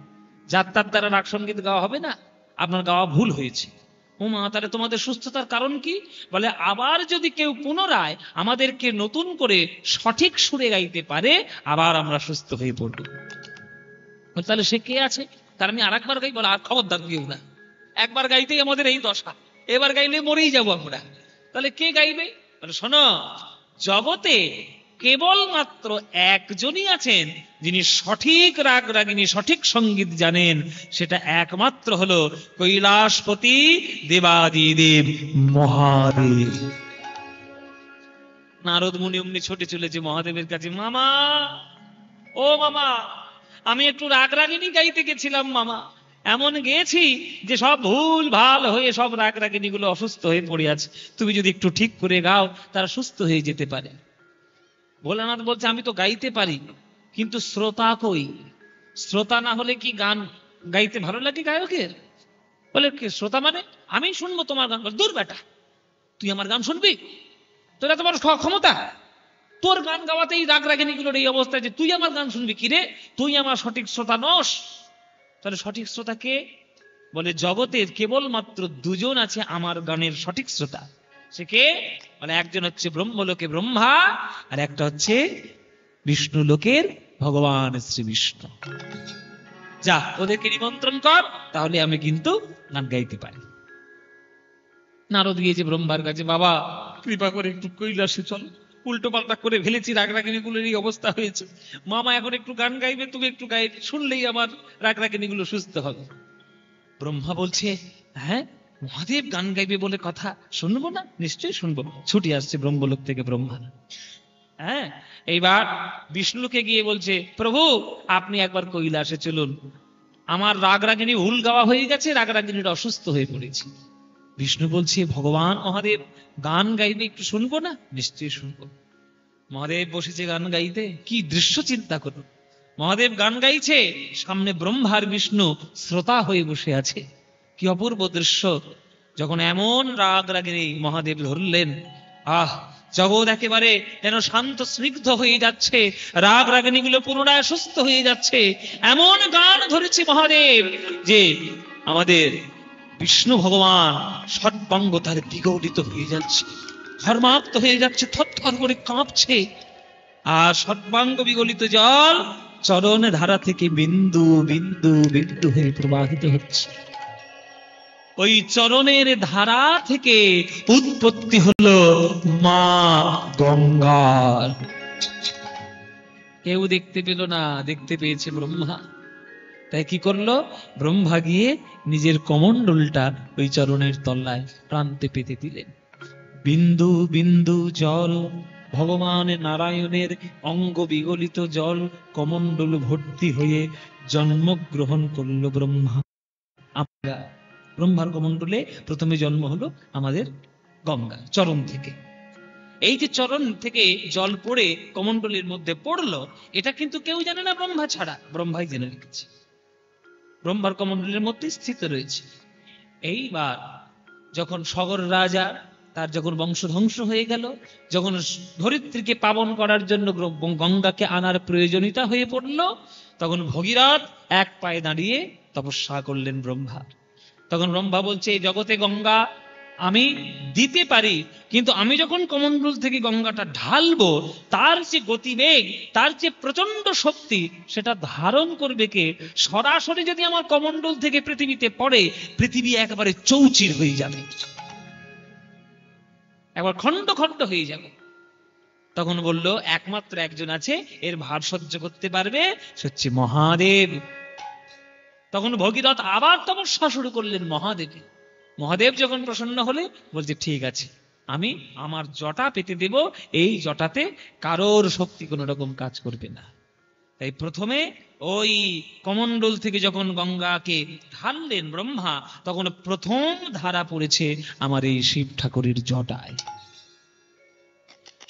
যার তার দ্বারা রাগ সঙ্গীত গাওয়া হবে না, আপনার গাওয়া ভুল হয়েছে। ও মা, তাহলে তোমাদের সুস্থতার কারণ কি? বলে, আবার যদি কেউ পুনরায় আমাদেরকে নতুন করে সঠিক সুরে গাইতে পারে, আবার আমরা সুস্থ হয়ে পড়ব। তাহলে সে কে আছে? তার আমি আর একবার গাই? বলে, আর খবরদার কেউ না, একবার গাইতেই আমাদের এই দশা, এবার গাইলে মরেই যাবো আমরা। তাহলে কে গাইবে? বলে, শোনো, জগতে কেবলমাত্র একজনই আছেন যিনি সঠিক রাগ রাগিনী, সঠিক সঙ্গীত জানেন, সেটা একমাত্র হলো কৈলাসপতি দেবাদিদেব মহাদেব। নারদ মুনি অমনি ছুটে চলেছে মহাদেবের কাছে, মামা, ও মামা, আমি একটু রাগ রাগিনী গাইতে গেছিলাম মামা, এমন গেছি যে সব ভুল ভাল হয়ে সব রাগ রাগিনী গুলো অসুস্থ হয়ে পড়ে আছে, তুমি যদি একটু ঠিক করে গাও তারা সুস্থ হয়ে যেতে পারে। ভোলানাথ বলছে, আমি তো গাইতে পারি, কিন্তু শ্রোতা কই? শ্রোতা না হলে কি গান গাইতে ভালো লাগে গায়কের? বলে, শ্রোতা মানে আমি শুনবো তোমার গান? দূর বেটা, তুই আমার গান শুনবি? তোর এত বড় ক্ষমতা, তোর গান গাওয়াতেই রাগ রাগিনী গুলোর এই অবস্থায়, যে তুই আমার গান শুনবি? কিরে, তুই আমার সঠিক শ্রোতা নস। তাহলে সঠিক শ্রোতা কে? বলে, জগতের কেবলমাত্র দুজন আছে আমার গানের সঠিক শ্রোতা। সে কে? বলে, একজন হচ্ছে ব্রহ্মলোকে ব্রহ্মা, আর একটা হচ্ছে বিষ্ণু লোকের ভগবান শ্রী বিষ্ণু। যা, ওদেরকে নিমন্ত্রণ কর, তাহলে আমি কিন্তু গান গাইতে পারি। নারদ গিয়েছে ব্রহ্মার কাছে, বাবা কৃপা করে একটু কৈলাসে চল, উল্টো পাল্টা করে ফেলেছি, রাগ রাগিনী গুলোর এই অবস্থা হয়েছে, মামা এখন একটু গান গাইবে, তুমি একটু গাই, শুনলেই আমার রাগ রাগিনী গুলো সুস্থ হবে। ব্রহ্মা বলছে, হ্যাঁ মহাদেব গান গাইবে বলে কথা, শুনবো না? নিশ্চয়ই শুনবো। ছুটি আসছে ব্রহ্মলোক থেকে ব্রহ্মা। হ্যাঁ, এইবার বিষ্ণুকে গিয়ে বলছে, প্রভু আপনি একবার কৈলাসে চলুন, আমার রাগ রাগিনী ভুল গাওয়া হয়ে গেছে, রাগ রাগিনীটা অসুস্থ হয়ে পড়েছে। বিষ্ণু বলছে, ভগবান মহাদেব গান গাইবে, একটু শুনবো না? নিশ্চয়ই শুনবো। মহাদেব বসেছে গান গাইতে, কি দৃশ্য চিন্তা করুন, মহাদেব গান গাইছে, সামনে ব্রহ্মার বিষ্ণু শ্রোতা হয়ে বসে আছে। কি অপূর্ব দৃশ্য! যখন এমন রাগ রাগিনী মহাদেব ধরলেন, আহ, জগৎ একেবারে যেন শান্ত স্নিগ্ধ হয়ে যাচ্ছে, রাগ রাগিনী গুলো পুনরায় সুস্থ হয়ে যাচ্ছে। এমন গান ধরেছে মহাদেব যে আমাদের বিষ্ণু ভগবান সর্বাঙ্গ তার বিগলিত হয়ে যাচ্ছে, ধর্মাক্ত হয়ে যাচ্ছে, থরথর করে কাঁপছে। আর সর্বাঙ্গ বিগলিত জল চরণ ধারা থেকে বিন্দু বিন্দু বিন্দু হয়ে প্রবাহিত হচ্ছে। ওই চরণের ধারা থেকে উৎপত্তি হলো মা গঙ্গার। কেউ দেখতে পেল না, দেখতে পেয়েছে ব্রহ্মা। তাই কি করলো? ব্রহ্মা গিয়ে নিজের কমণ্ডলটা ওই চরণের তলায় প্রান্তে পেতে দিলেন। বিন্দু বিন্দু জল, ভগবান নারায়ণের অঙ্গ বিগলিত জল কমণ্ডল ভর্তি হয়ে জন্মগ্রহণ করলো ব্রহ্মা। আমরা ব্রহ্মার কমণ্ডলে প্রথমে জন্ম হলো আমাদের গঙ্গা চরণ থেকে। এই যে চরণ থেকে জল পড়ে কমণ্ডলের মধ্যে পড়লো, এটা কিন্তু কেউ জানে না ব্রহ্মা ছাড়া, ব্রহ্মাই জেনে রেখেছে। ব্রহ্মার কমণ্ডলের মধ্যে স্থিত রয়েছে। এইবার যখন সগর রাজা, তার যখন বংশ ধ্বংস হয়ে গেল, যখন ধরিত্রীকে পাবন করার জন্য গঙ্গাকে আনার প্রয়োজনীয়তা হয়ে পড়ল, তখন ভগীরথ এক পায়ে দাঁড়িয়ে তপস্যা করলেন ব্রহ্মা। তখন ব্রহ্মা বলছে, এই জগতে গঙ্গা আমি দিতে পারি, কিন্তু আমি যখন কমণ্ডল থেকে গঙ্গাটা ঢালবো, তার যে গতিবেগ, তার যে প্রচন্ড শক্তি, সেটা ধারণ করবে কে? সরাসরি যদি আমার কমণ্ডল থেকে পৃথিবীতে পড়ে, পৃথিবী একেবারে চৌচির হয়ে যাবে, একবার খন্ড খন্ড হয়ে যাবে। তখন বলল, একমাত্র একজন আছে এর ভার সহ্য করতে পারবে, সে হচ্ছে মহাদেব। তখন ভগীরথ আবার তপস্যা শুরু করলেন মহাদেব। মহাদেব যখন প্রসন্ন হলে বলছে, ঠিক আছে, আমি আমার জটা পেতে দেব, এই জটাতে কারোর শক্তি কোনো রকম কাজ করবে না। তাই প্রথমে ওই কমণ্ডল থেকে যখন গঙ্গাকে ঢাললেন ব্রহ্মা, তখন প্রথম ধারা পড়েছে আমার এই শিব ঠাকুরের জটায়।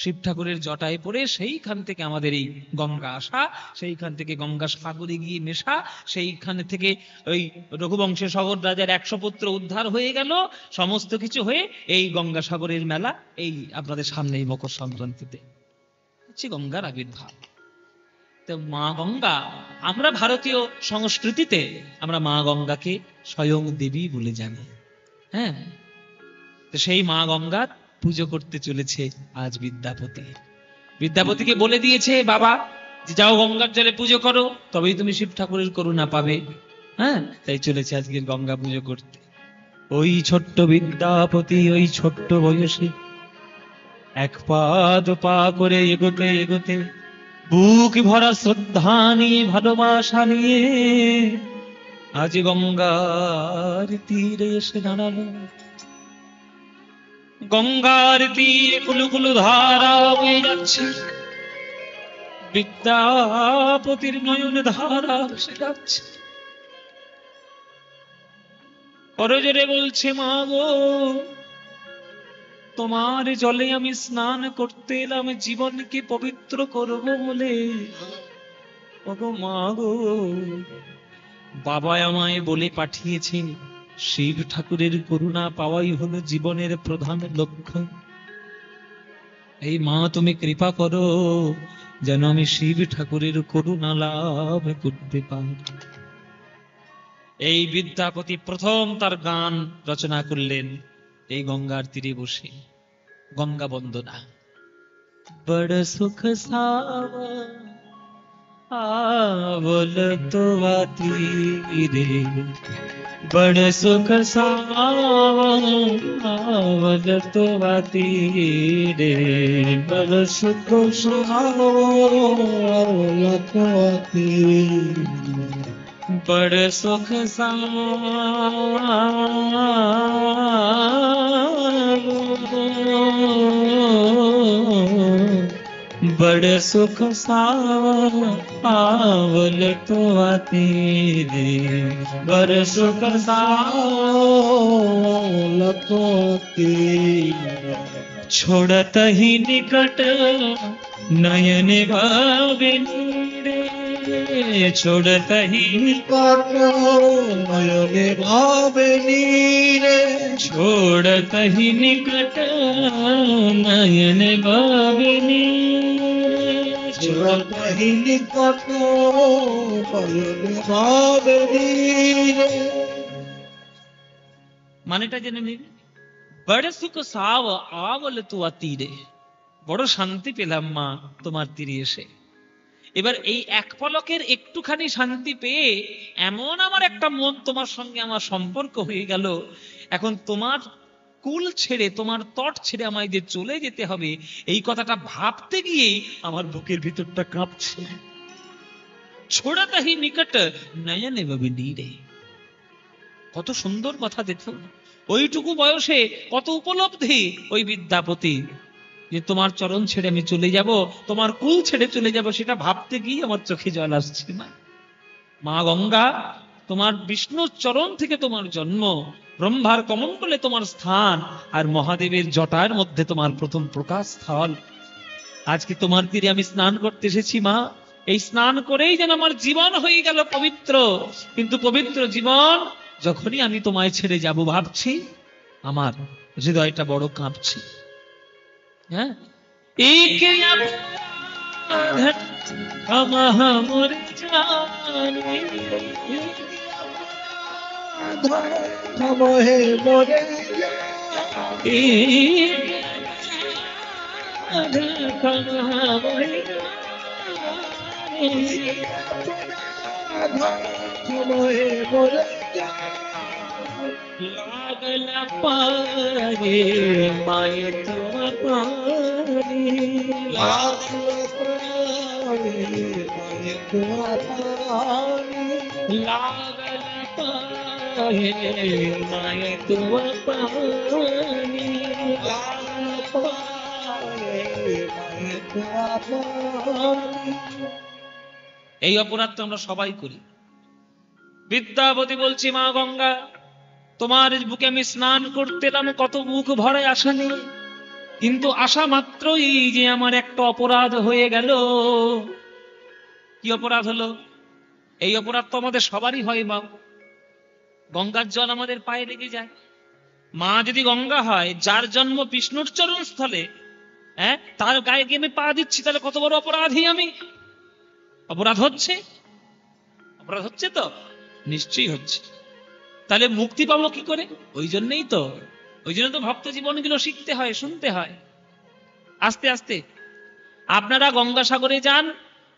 শিব ঠাকুরের জটায় পড়ে সেইখান থেকে আমাদের এই গঙ্গা আসা, সেইখান থেকে গঙ্গা সাগরে গিয়ে মেশা, সেইখান থেকে ওই রঘুবংশের সগর রাজার 100 পুত্র উদ্ধার হয়ে গেল, সমস্ত কিছু হয়ে এই গঙ্গা সাগরের মেলা এই আপনাদের সামনে এই মকর সংক্রান্তিতে হচ্ছে গঙ্গার আবির্ভাব। তো মা গঙ্গা, আমরা ভারতীয় সংস্কৃতিতে আমরা মা গঙ্গাকে স্বয়ং দেবী বলে জানি। হ্যাঁ, তো সেই মা গঙ্গার পুজো করতে চলেছে আজ বিদ্যাপতি। বিদ্যাপতিকে বলে দিয়েছে বাবা যে যাও গঙ্গার জলে পুজো করো, তবেই তুমি শিব ঠাকুরের করুণা পাবে। হ্যাঁ, তাই চলেছে আজকের গঙ্গা পুজো করতে। ওই ছোট্ট বিদ্যাপতি ওই ছোট্ট বয়সে এক পা দু পা করে এগোতে এগোতে, বুক ভরা শ্রদ্ধা নিয়ে ভালোবাসা নিয়ে আজ গঙ্গার তীরে এসে দাঁড়ালো। গঙ্গার তীরে কুলুকুলু ধারা বয়ে যাচ্ছে, বিদ্যাপতির নয়ন ধারা ভেসে যাচ্ছে। করজোরে বলছে, মা গো, তোমার জলে আমি স্নান করতে এলাম জীবনকে পবিত্র করব বলে। ওগো মা গো, বাবা আমায় বলে পাঠিয়েছে শিব ঠাকুরের করুণা পাওয়াই হলো জীবনের প্রধান লক্ষ্য। এই মা, তুমি কৃপা করো যেন আমি শিব ঠাকুরের করুণা লাভ করতে পারি। এই বিদ্যাপতি প্রথম তার গান রচনা করলেন এই গঙ্গার তীরে বসে, গঙ্গা বন্দনা। বড় সুখ সাওয়া आवल तो आती रे, बड़ सुख सावल तो आती रे, बड़ सुख सावल तो आती, बड़ सुख बड़ सुख सावल तो आती रे, बड़ सुख सावल तो आती, छोड़त ही निकट नयन भाविनी रे, छोड़त ही निकट नयन भाविनी रे, छोड़त ही निकट नयन भाविनी, छोड़त ही निकट नयन भाविनी रे। मानेटा জেনে নিন, বড় সুখ সাव आवल तो आती रे। বড় শান্তি পেলাম মা তোমার তীরে এসে। এবার এই এক পলকের একটুখানি শান্তি পেয়ে এমন আমার একটা মন তোমার সঙ্গে আমার সম্পর্ক হয়ে গেল, এখন তোমার কুল ছেড়ে তোমার তট ছেড়ে আমায় যে চলে যেতে হবে এই কথাটা ভাবতে গিয়েই আমার বুকের ভিতরটা কাঁপছে। ছোড়াতা হি নিকট নয়নে ভাবে নীরে। কত সুন্দর কথা দেখুন, ওইটুকু বয়সে কত উপলব্ধি ওই বিদ্যাপতি, যে তোমার চরণ ছেড়ে আমি চলে যাব, তোমার কুল ছেড়ে চলে যাব, সেটা ভাবতে গিয়ে আমার চোখে জল আসছে। না মা গঙ্গা, তোমার বিষ্ণুর চরণ থেকে তোমার জন্ম, ব্রহ্মার কমণ্ডলে তোমার স্থান, আর মহাদেবের জটার মধ্যে তোমার প্রথম প্রকাশ স্থল। আজকে তোমার তীরে আমি স্নান করতে এসেছি মা, এই স্নান করেই যেন আমার জীবন হয়ে গেল পবিত্র। কিন্তু পবিত্র জীবন যখনই আমি তোমায় ছেড়ে যাব ভাবছি, আমার হৃদয়টা বড় কাঁপছে। হ্যাঁ, ধমহে মরে ধমহে মরে লাগল পারে মায়ে তোমার পানি, লাগল পারে মায়ে তোমার পানি, লাগল পারে মায়ে তোমার পানি। লাগল পারে মায়ে তোমার পানি। এই অপরাধ তো আমরা সবাই করি। বিদ্যাপতি বলছি, মা গঙ্গা, তোমার বুকে আমি স্নান করতে এলাম কত বুক ভরে আশা নেই, কিন্তু আশা মাত্রই যে আমার একটা অপরাধ হয়ে গেল। কি অপরাধ হলো? এই অপরাধ তো আমাদের সবারই হয় মা। গঙ্গার জল আমাদের পায়ে লেগে যায়। মা যদি গঙ্গা হয়, যার জন্ম বিষ্ণুর চরণ স্থলে, হ্যাঁ, তার গায়ে গিয়ে আমি পা দিচ্ছি, তাহলে কত বড় অপরাধী আমি। অপরাধ হচ্ছে, অপরাধ হচ্ছে তো, নিশ্চয়ই হচ্ছে। তাহলে মুক্তি পাবো কি করে? ওই জন্যই তো, ওই জন্য তো ভক্ত জীবনগুলো শিখতে হয়, শুনতে হয় আস্তে আস্তে। আপনারা গঙ্গাসাগরে যান,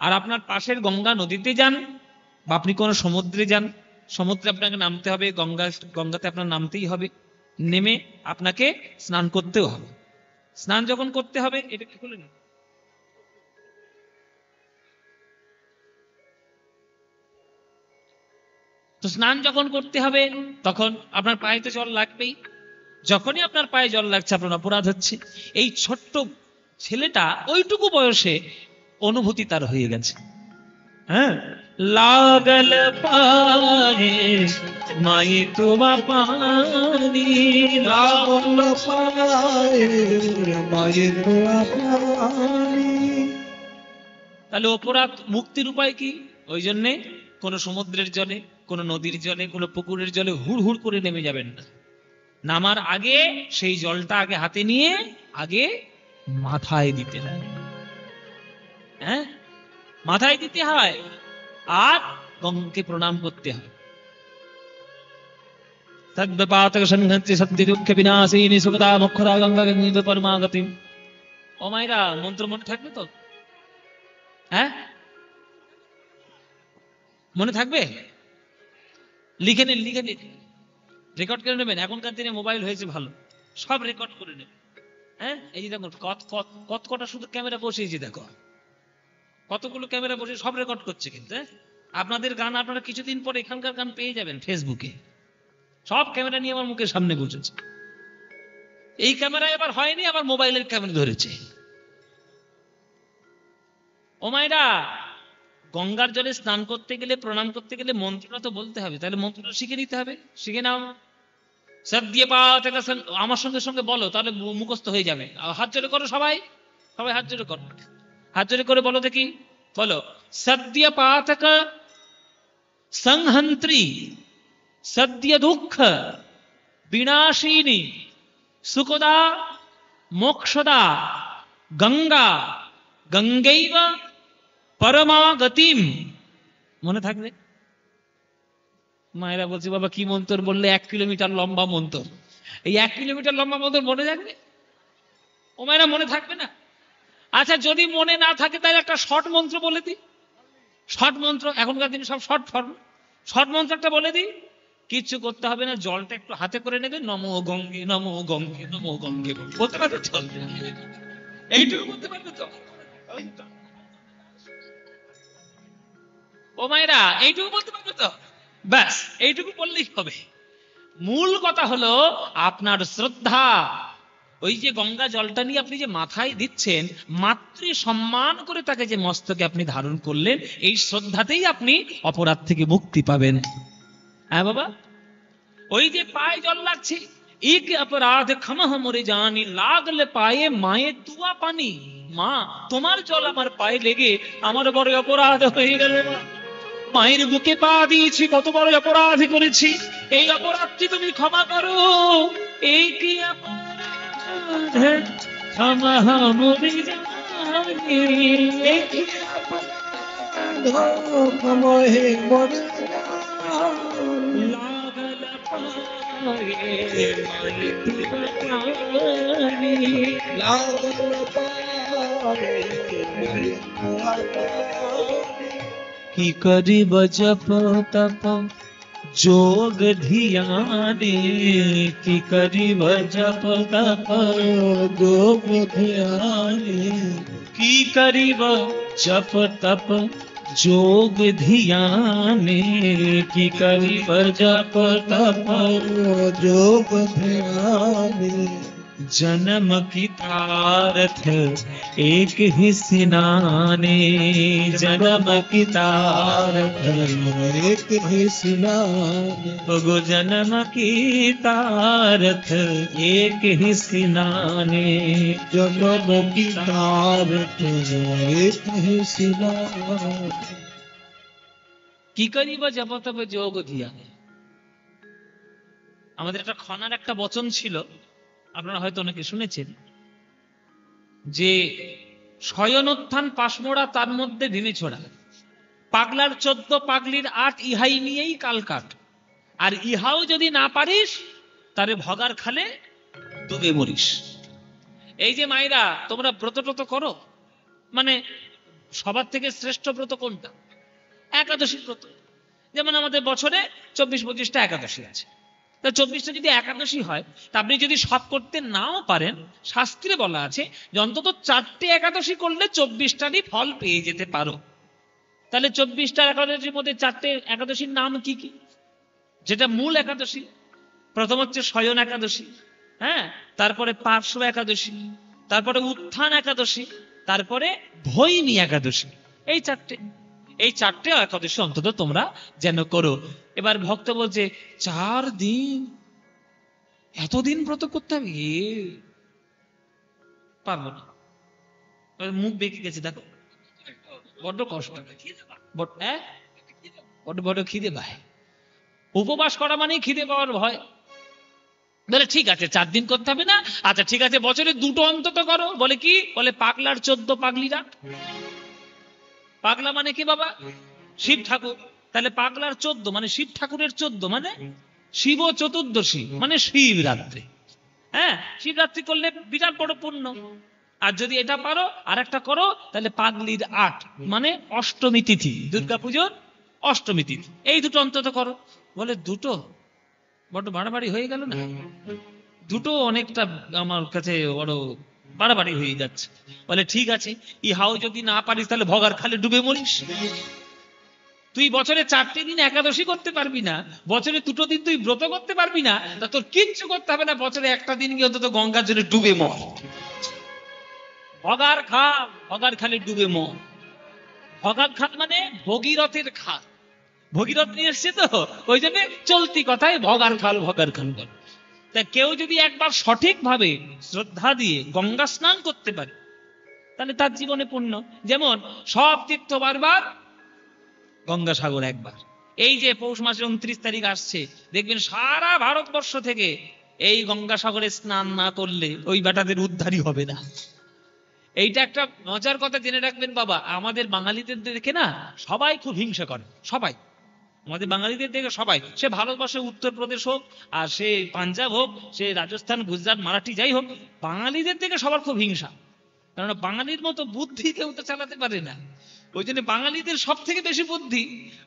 আর আপনার পাশের গঙ্গা নদীতে যান, বা আপনি কোনো সমুদ্রে যান, সমুদ্রে আপনাকে নামতে হবে, গঙ্গাতে আপনার নামতেই হবে, নেমে আপনাকে স্নান করতেও হবে। স্নান যখন করতে হবে, এটা কি খুলে নিন, তো স্নান যখন করতে হবে তখন আপনার পায়ে তো জল লাগবেই। যখনই আপনার পায়ে জল লাগছে, আপনার অপরাধ হচ্ছে। এই ছোট্ট ছেলেটা ওইটুকু বয়সে অনুভূতি তার হয়ে গেছে। হ্যাঁ, লাগল পায়ে মায়ে তোমা পানি, লাগল পায়ে মায়ে তোমার পানি। তাহলে অপরাধ মুক্তির উপায় কি? ওই জন্যে কোনো সমুদ্রের জলে, কোনো নদীর জলে, কোনো পুকুরের জলে হুড় হুড় করে নেমে যাবেন না। নামার আগে সেই জলটা আগে হাতে নিয়ে আগে মাথায় দিতে হয়। হ্যাঁ, মাথায় দিতে হয়, আর গঙ্গাকে প্রণাম করতে হয়। তদ্ব্যাপাতক সংহতি সত্যি দুঃখ বিনাশিনী সুখদা মুখদা গঙ্গা গঙ্গিত পরমাগতি। ও মায়েরা, মন্ত্র মনে থাকবে তো? হ্যাঁ, মনে থাকবে? লিখে নিন, লিখে নিন, রেকর্ড করে নেবেন। এখনকার দিনে মোবাইল হয়েছে ভালো, সব রেকর্ড করে নেবেন। হ্যাঁ, এই যে দেখো কত কটা শুধু ক্যামেরা বসিয়েছি, দেখো কতগুলো ক্যামেরা বসে সব রেকর্ড করছে। কিন্তু আপনাদের গান আপনারা কিছুদিন পরে এখানকার গান পেয়ে যাবেন ফেসবুকে। সব ক্যামেরা নিয়ে আমার মুখের সামনে বসেছে। এই ক্যামেরায় আবার হয়নি, আবার মোবাইলের ক্যামেরা ধরেছে। ও মায়েরা, গঙ্গার জলে স্নান করতে গেলে, প্রণাম করতে গেলে মন্ত্রটা তো বলতে হবে, তাহলে মন্ত্রটা শিখে নিতে হবে। শিখে নাও। সদ্যে পাত, আমার সঙ্গে সঙ্গে বলো, তাহলে মুখস্থ হয়ে যাবে। হাত জোরে করো সবাই, সবাই হাত জোরে করো, হাত জোরে করে বলো দেখি, বলো। সদ্য পাতক সংহন্ত্রী সদ্য দুঃখ বিনাশিনী সুখদা মোক্ষদা গঙ্গা গঙ্গৈব পরমাগতিম। মনে থাকবে? মায়েরা বলছে, বাবা কি মন্ত্র বললে? 1 কিলোমিটার লম্বা মন্ত্র। এই 1 কিলোমিটার লম্বা মন্ত্র মনে থাকবে? ও মায়েরা, মনে থাকবে না? আচ্ছা যদি মনে না থাকে তাহলে একটা শর্ট মন্ত্র বলে দিই। শর্ট মন্ত্র, এখনকার দিনে সব শর্ট ফর্ম। শর্ট মন্ত্র একটা বলে দিই, কিচ্ছু করতে হবে না, জলটা একটু হাতে করে নেবে, নমো গঙ্গে নমো গঙ্গে নমো গঙ্গে, বলতে পারবে তো? এইটুকু বলতে পারবে তো? ও মায়েরা, এইটুকু বলতে পারবে তো? ব্যাস এইটুকু বললেই হবে। মূল কথা হলো আপনার শ্রদ্ধা। ওই যে গঙ্গা জলটা নিয়ে আপনি যে মাথায় দিচ্ছেন, মাতৃ সম্মান করে তাকে যে মস্তকে আপনি ধারণ করলেন, এই শ্রদ্ধাতেই আপনি অপরাধ থেকে মুক্তি পাবেন। হ্যাঁ বাবা, ওই যে পায়ে জল লাগছে, এক অপরাধ ক্ষমা মরে জানি, লাগলে পায়ে মায়ের তুয়া পানি। মা, তোমার জল আমার পায়ে লেগে আমার বড় অপরাধ হয়ে গেল। মায়ের বুকে পা দিয়েছি, কত বড় অপরাধ করেছি, এই অপরাধটি তুমি ক্ষমা করো। এই কি অপরাধ ক্ষমা মরে জানি, এই কি মহে মরে লাগল পায়ে মায়ের তুয়া পানি। লাগল পায়ে কি করিব জপ তপ যোগ ধিয়ানে, কি করিব জপ তপ যোগ ধ্যানে, কি করিব জপ তপ যোগ ধিয়ানে, কি করিব জপ তপ যোগ ধ্যানে। जन्म की तारथ एक ही सिनाने, जन्म की तारथ एक ही सिनाने, गो जन्म की तारथ एक ही सिनाने। जन्म की तारथ एक ही सिनाने। কি করিব জপ তপ যোগ ধিয়ানে। আমাদের একটা খনার একটা বচন ছিল, আপনারা হয়তো অনেকে শুনেছেন, যে শয়নোত্থান পাশমোড়া তার মধ্যে ঢিলে ছোড়া, পাগলার 14 পাগলির 8, ইহাই নিয়েই কাল কাট। আর ইহাও যদি না পারিস তারে ভগার খালে ডুবে মরিস। এই যে মায়েরা তোমরা ব্রত টত করো, মানে সবার থেকে শ্রেষ্ঠ ব্রত কোনটা? একাদশী ব্রত। যেমন আমাদের বছরে 24-25টা একাদশী আছে, তা 24টা যদি একাদশী হয়, তা আপনি যদি সব করতে নাও পারেন, শাস্ত্রে বলা আছে যে অন্তত 4টে একাদশী করলে 24টারই ফল পেয়ে যেতে পারো। তাহলে 24টা একাদশীর মধ্যে 4টে একাদশীর নাম কি কি? যেটা মূল একাদশী, প্রথম হচ্ছে শয়ন একাদশী, হ্যাঁ, তারপরে পার্শ্ব একাদশী, তারপরে উত্থান একাদশী, তারপরে ভৈমী একাদশী। এই 4টে, এই 4টে একাদশী অন্তত তোমরা যেন করো। এবার ভক্ত বলছে 4 দিন, এতদিন ব্রত করতে হবে, পারবো না, মুখ বেঁকে গেছে, দেখো বড্ড কষ্ট, বড্ড বড্ড খিদে পায়। উপবাস করা মানেই খিদে পাওয়ার ভয়। বলে ঠিক আছে 4 দিন করতে হবে না, আচ্ছা ঠিক আছে বছরে 2টো অন্তত করো। বলে কি? বলে পাগলার 14 পাগলিরা। পাগলা মানে কি বাবা? শিব ঠাকুর। তাহলে পাগলার 14 মানে শিব ঠাকুরের 14, মানে শিব চতুর্দশী মানে শিবরাত্রি। হ্যাঁ, শিবরাত্রি করলে বিরাট বড় পুণ্য। আর যদি এটা পারো আর একটা করো, তাহলে পাগলির 8 মানে অষ্টমী তিথি, দুর্গাপুজোর অষ্টমী তিথি, এই 2টো অন্তত করো। বলে 2টো বড্ড বাড়াবাড়ি হয়ে গেল না? 2টো অনেকটা আমার কাছে বড় বাড়াবাড়ি হয়ে যাচ্ছে। বলে ঠিক আছে, ইহাও যদি না পারিস তাহলে ভগার খালে ডুবে মরিস। তুই বছরে 4টে দিন একাদশী করতে পারবি না, বছরে 2টো দিন তুই ব্রত করতে পারবি না, তা তোর কিচ্ছু করতে হবে না, বছরে একটা দিন গিয়ে অন্তত গঙ্গার জলে ডুবে মর। ভগার খাল, ভগার খালে ডুবে মর। ভগার খাল মানে ভগীরথের খাল, ভগীরথ নিয়ে এসছে তো, ওই জন্য চলতি কথায় ভগার খাল ভগার খাল বলে। তা কেউ যদি একবার সঠিকভাবে শ্রদ্ধা দিয়ে গঙ্গা স্নান করতে পারে, তাহলে তার জীবনে পুণ্য। যেমন সব তীর্থ বারবার, গঙ্গাসাগর একবার। এই যে পৌষ মাসের 29 তারিখ আসছে, দেখবেন সারা ভারতবর্ষ থেকে এই গঙ্গাসাগরে স্নান না করলে ওই বেটাদের উদ্ধারই হবে না। এইটা একটা মজার কথা জেনে রাখবেন বাবা। আমাদের বাঙালিদের দেখে না সবাই খুব হিংসা করে, সবাই আমাদের বাঙালিদের দেখে সবাই, সে ভারতবর্ষের উত্তরপ্রদেশ হোক, আর সে পাঞ্জাব হোক, সে রাজস্থান, গুজরাট, মারাঠি, যাই হোক, বাঙালিদের দেখে সবার খুব হিংসা। কারণ বাঙালির মতো বুদ্ধি কেউ তো চালাতে পারে না। ওই জন্য বাঙালিদের সব থেকে বেশি বুদ্ধি,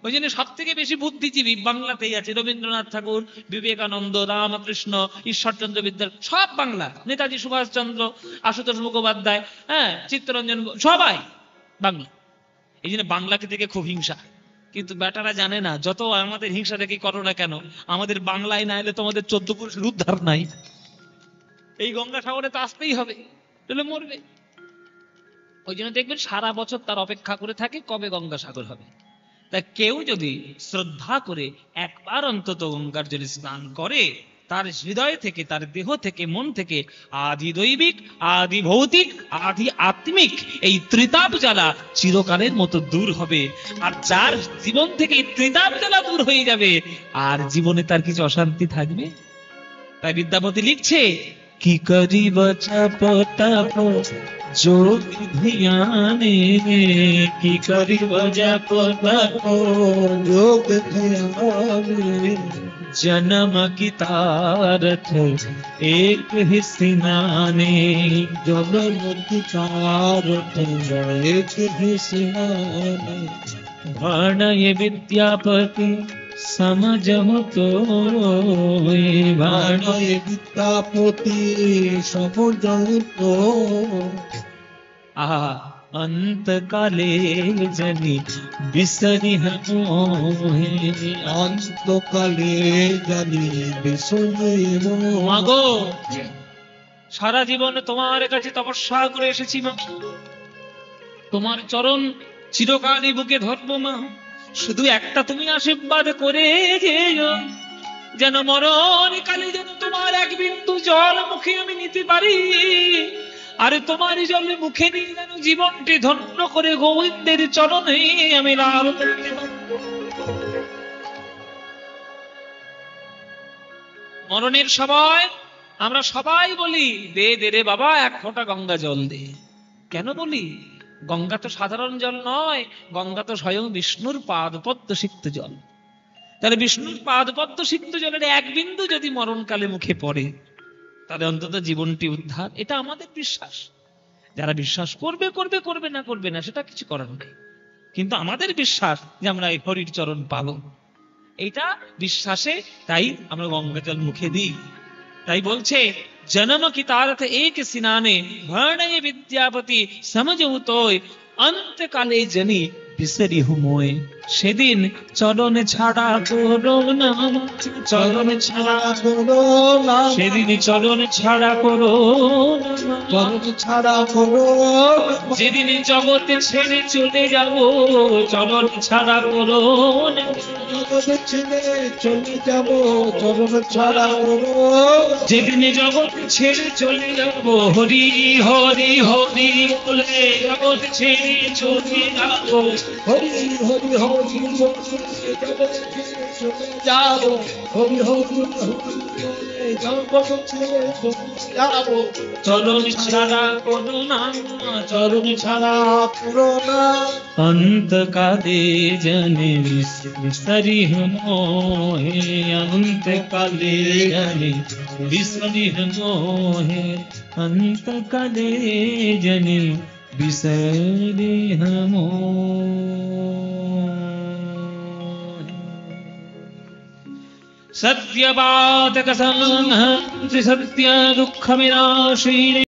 ওই জন্য সব থেকে বেশি বুদ্ধিজীবী বাংলাতেই আছে। রবীন্দ্রনাথ ঠাকুর, বিবেকানন্দ, রামকৃষ্ণ, ঈশ্বরচন্দ্র বিদ্যাসাগর, সব বাংলা। নেতাজি সুভাষচন্দ্র, আশুতোষ মুখোপাধ্যায়, হ্যাঁ, চিত্তরঞ্জন, সবাই বাংলা। এই জন্য বাংলাকে থেকে খুব হিংসা। কিন্তু বেটারা জানে না, যত আমাদের হিংসা দেখে করো না কেন, আমাদের বাংলায় না এলে তোমাদের 14 পুরুষের উদ্ধার নাই। এই গঙ্গাসাগরে তো আসতেই হবে, তাহলে মরবে। ওই জন্য দেখবেন সারা বছর তার অপেক্ষা করে থাকে কবে গঙ্গাসাগর হবে। তা কেউ যদি শ্রদ্ধা করে একবার অন্তত গঙ্গার জলে স্নান করে, তার হৃদয় থেকে, তার দেহ থেকে, মন থেকে আদি দৈবিক, আদি ভৌতিক, আদি আত্মিক এই ত্রিতাপ জ্বালা চিরকালের মতো দূর হবে। আর যার জীবন থেকে এই ত্রিতাপ জ্বালা দূর হয়ে যাবে, আর জীবনে তার কিছু অশান্তি থাকবে। তাই বিদ্যাপতি লিখছে, কি করিব জপ তপ যোগ ধ্যানে, কি করিব জপ তপ যোগ ধ্যানে, जन्म की तारथ एक ही स्नाने, জনম কি তারথ এক হি স্নানে, वर्णय विद्यापति समझहु तो, বাণয় বিদ্যাপতি সমজন্ত, आहा अंत काले जनि बिसरि मोहे, অন্তকালে জানি বিসর্গ। মাগো সারা জীবন তোমার কাছে তপস্যা করে এসেছি মা, তোমার চরণ চিরকালই বুকে ধরবো মা। শুধু একটা তুমি আশীর্বাদ করে যেও, যেন মরণ কালে যেন তোমার এক বিন্দু জল মুখে আমি নিতে পারি, আর তোমার জল মুখে নিয়ে যেন জীবনটি ধন্য করে গোবিন্দের চরণে আমি লাভ করতে পারি। মরণের সময় আমরা সবাই বলি, দে দে রে বাবা এক ফোঁটা গঙ্গা জল দে। কেন বলি? গঙ্গা তো সাধারণ জল নয়, গঙ্গা তো স্বয়ং বিষ্ণুর পাদপদ্ম সিক্ত জল। তাহলে বিষ্ণুর পাদপদ্ম সিক্ত জলের এক বিন্দু যদি মরণকালে মুখে পড়ে, তাহলে অন্তত জীবনটি উদ্ধার। এটা আমাদের বিশ্বাস। যারা বিশ্বাস করবে করবে, করবে না করবে না, সেটা কিছু করার নেই। কিন্তু আমাদের বিশ্বাস যে আমরা এই হরির চরণ পাবো, এইটা বিশ্বাসে তাই আমরা গঙ্গা জল মুখে দিই। তাই বলছে, জনম কি তারথ এক স্নানে, ভর্ণয়ে বিদ্যাপতি সমঝহু তোয়, অন্তকালে জনি বিসরি মোয়। সেদিন চরণ ছাড়া করো না, চরণ ছাড়া করো না, সেদিন চরণ ছাড়া করো না, চরণ ছাড়া করো, যেদিন জগতে ছেড়ে চলে যাব, চরণ ছাড়া করো না, জগৎ ছেড়ে চলে যাব, চরণ ছাড়া করো, যেদিন জগৎ ছেড়ে চলে যাব, হরি হরি হরি বলে জগৎ ছেড়ে চলে যাব, হরি হরি হরি বলে জগৎ ছেড়ে চলে যাব, হরি হরি হরি বলে জগৎ ছেড়ে চলে যাব, চরণ ছাড়া করো না, চরণ ছাড়া করো না, অন্তকালে জনে বিসরি মোহে, অন্তকালে জনে বিসরি মোহে, অন্তকালে জনে বিসরি মোহে। सत्यवादक संहंसि सत्य दुःख विनाशिनी।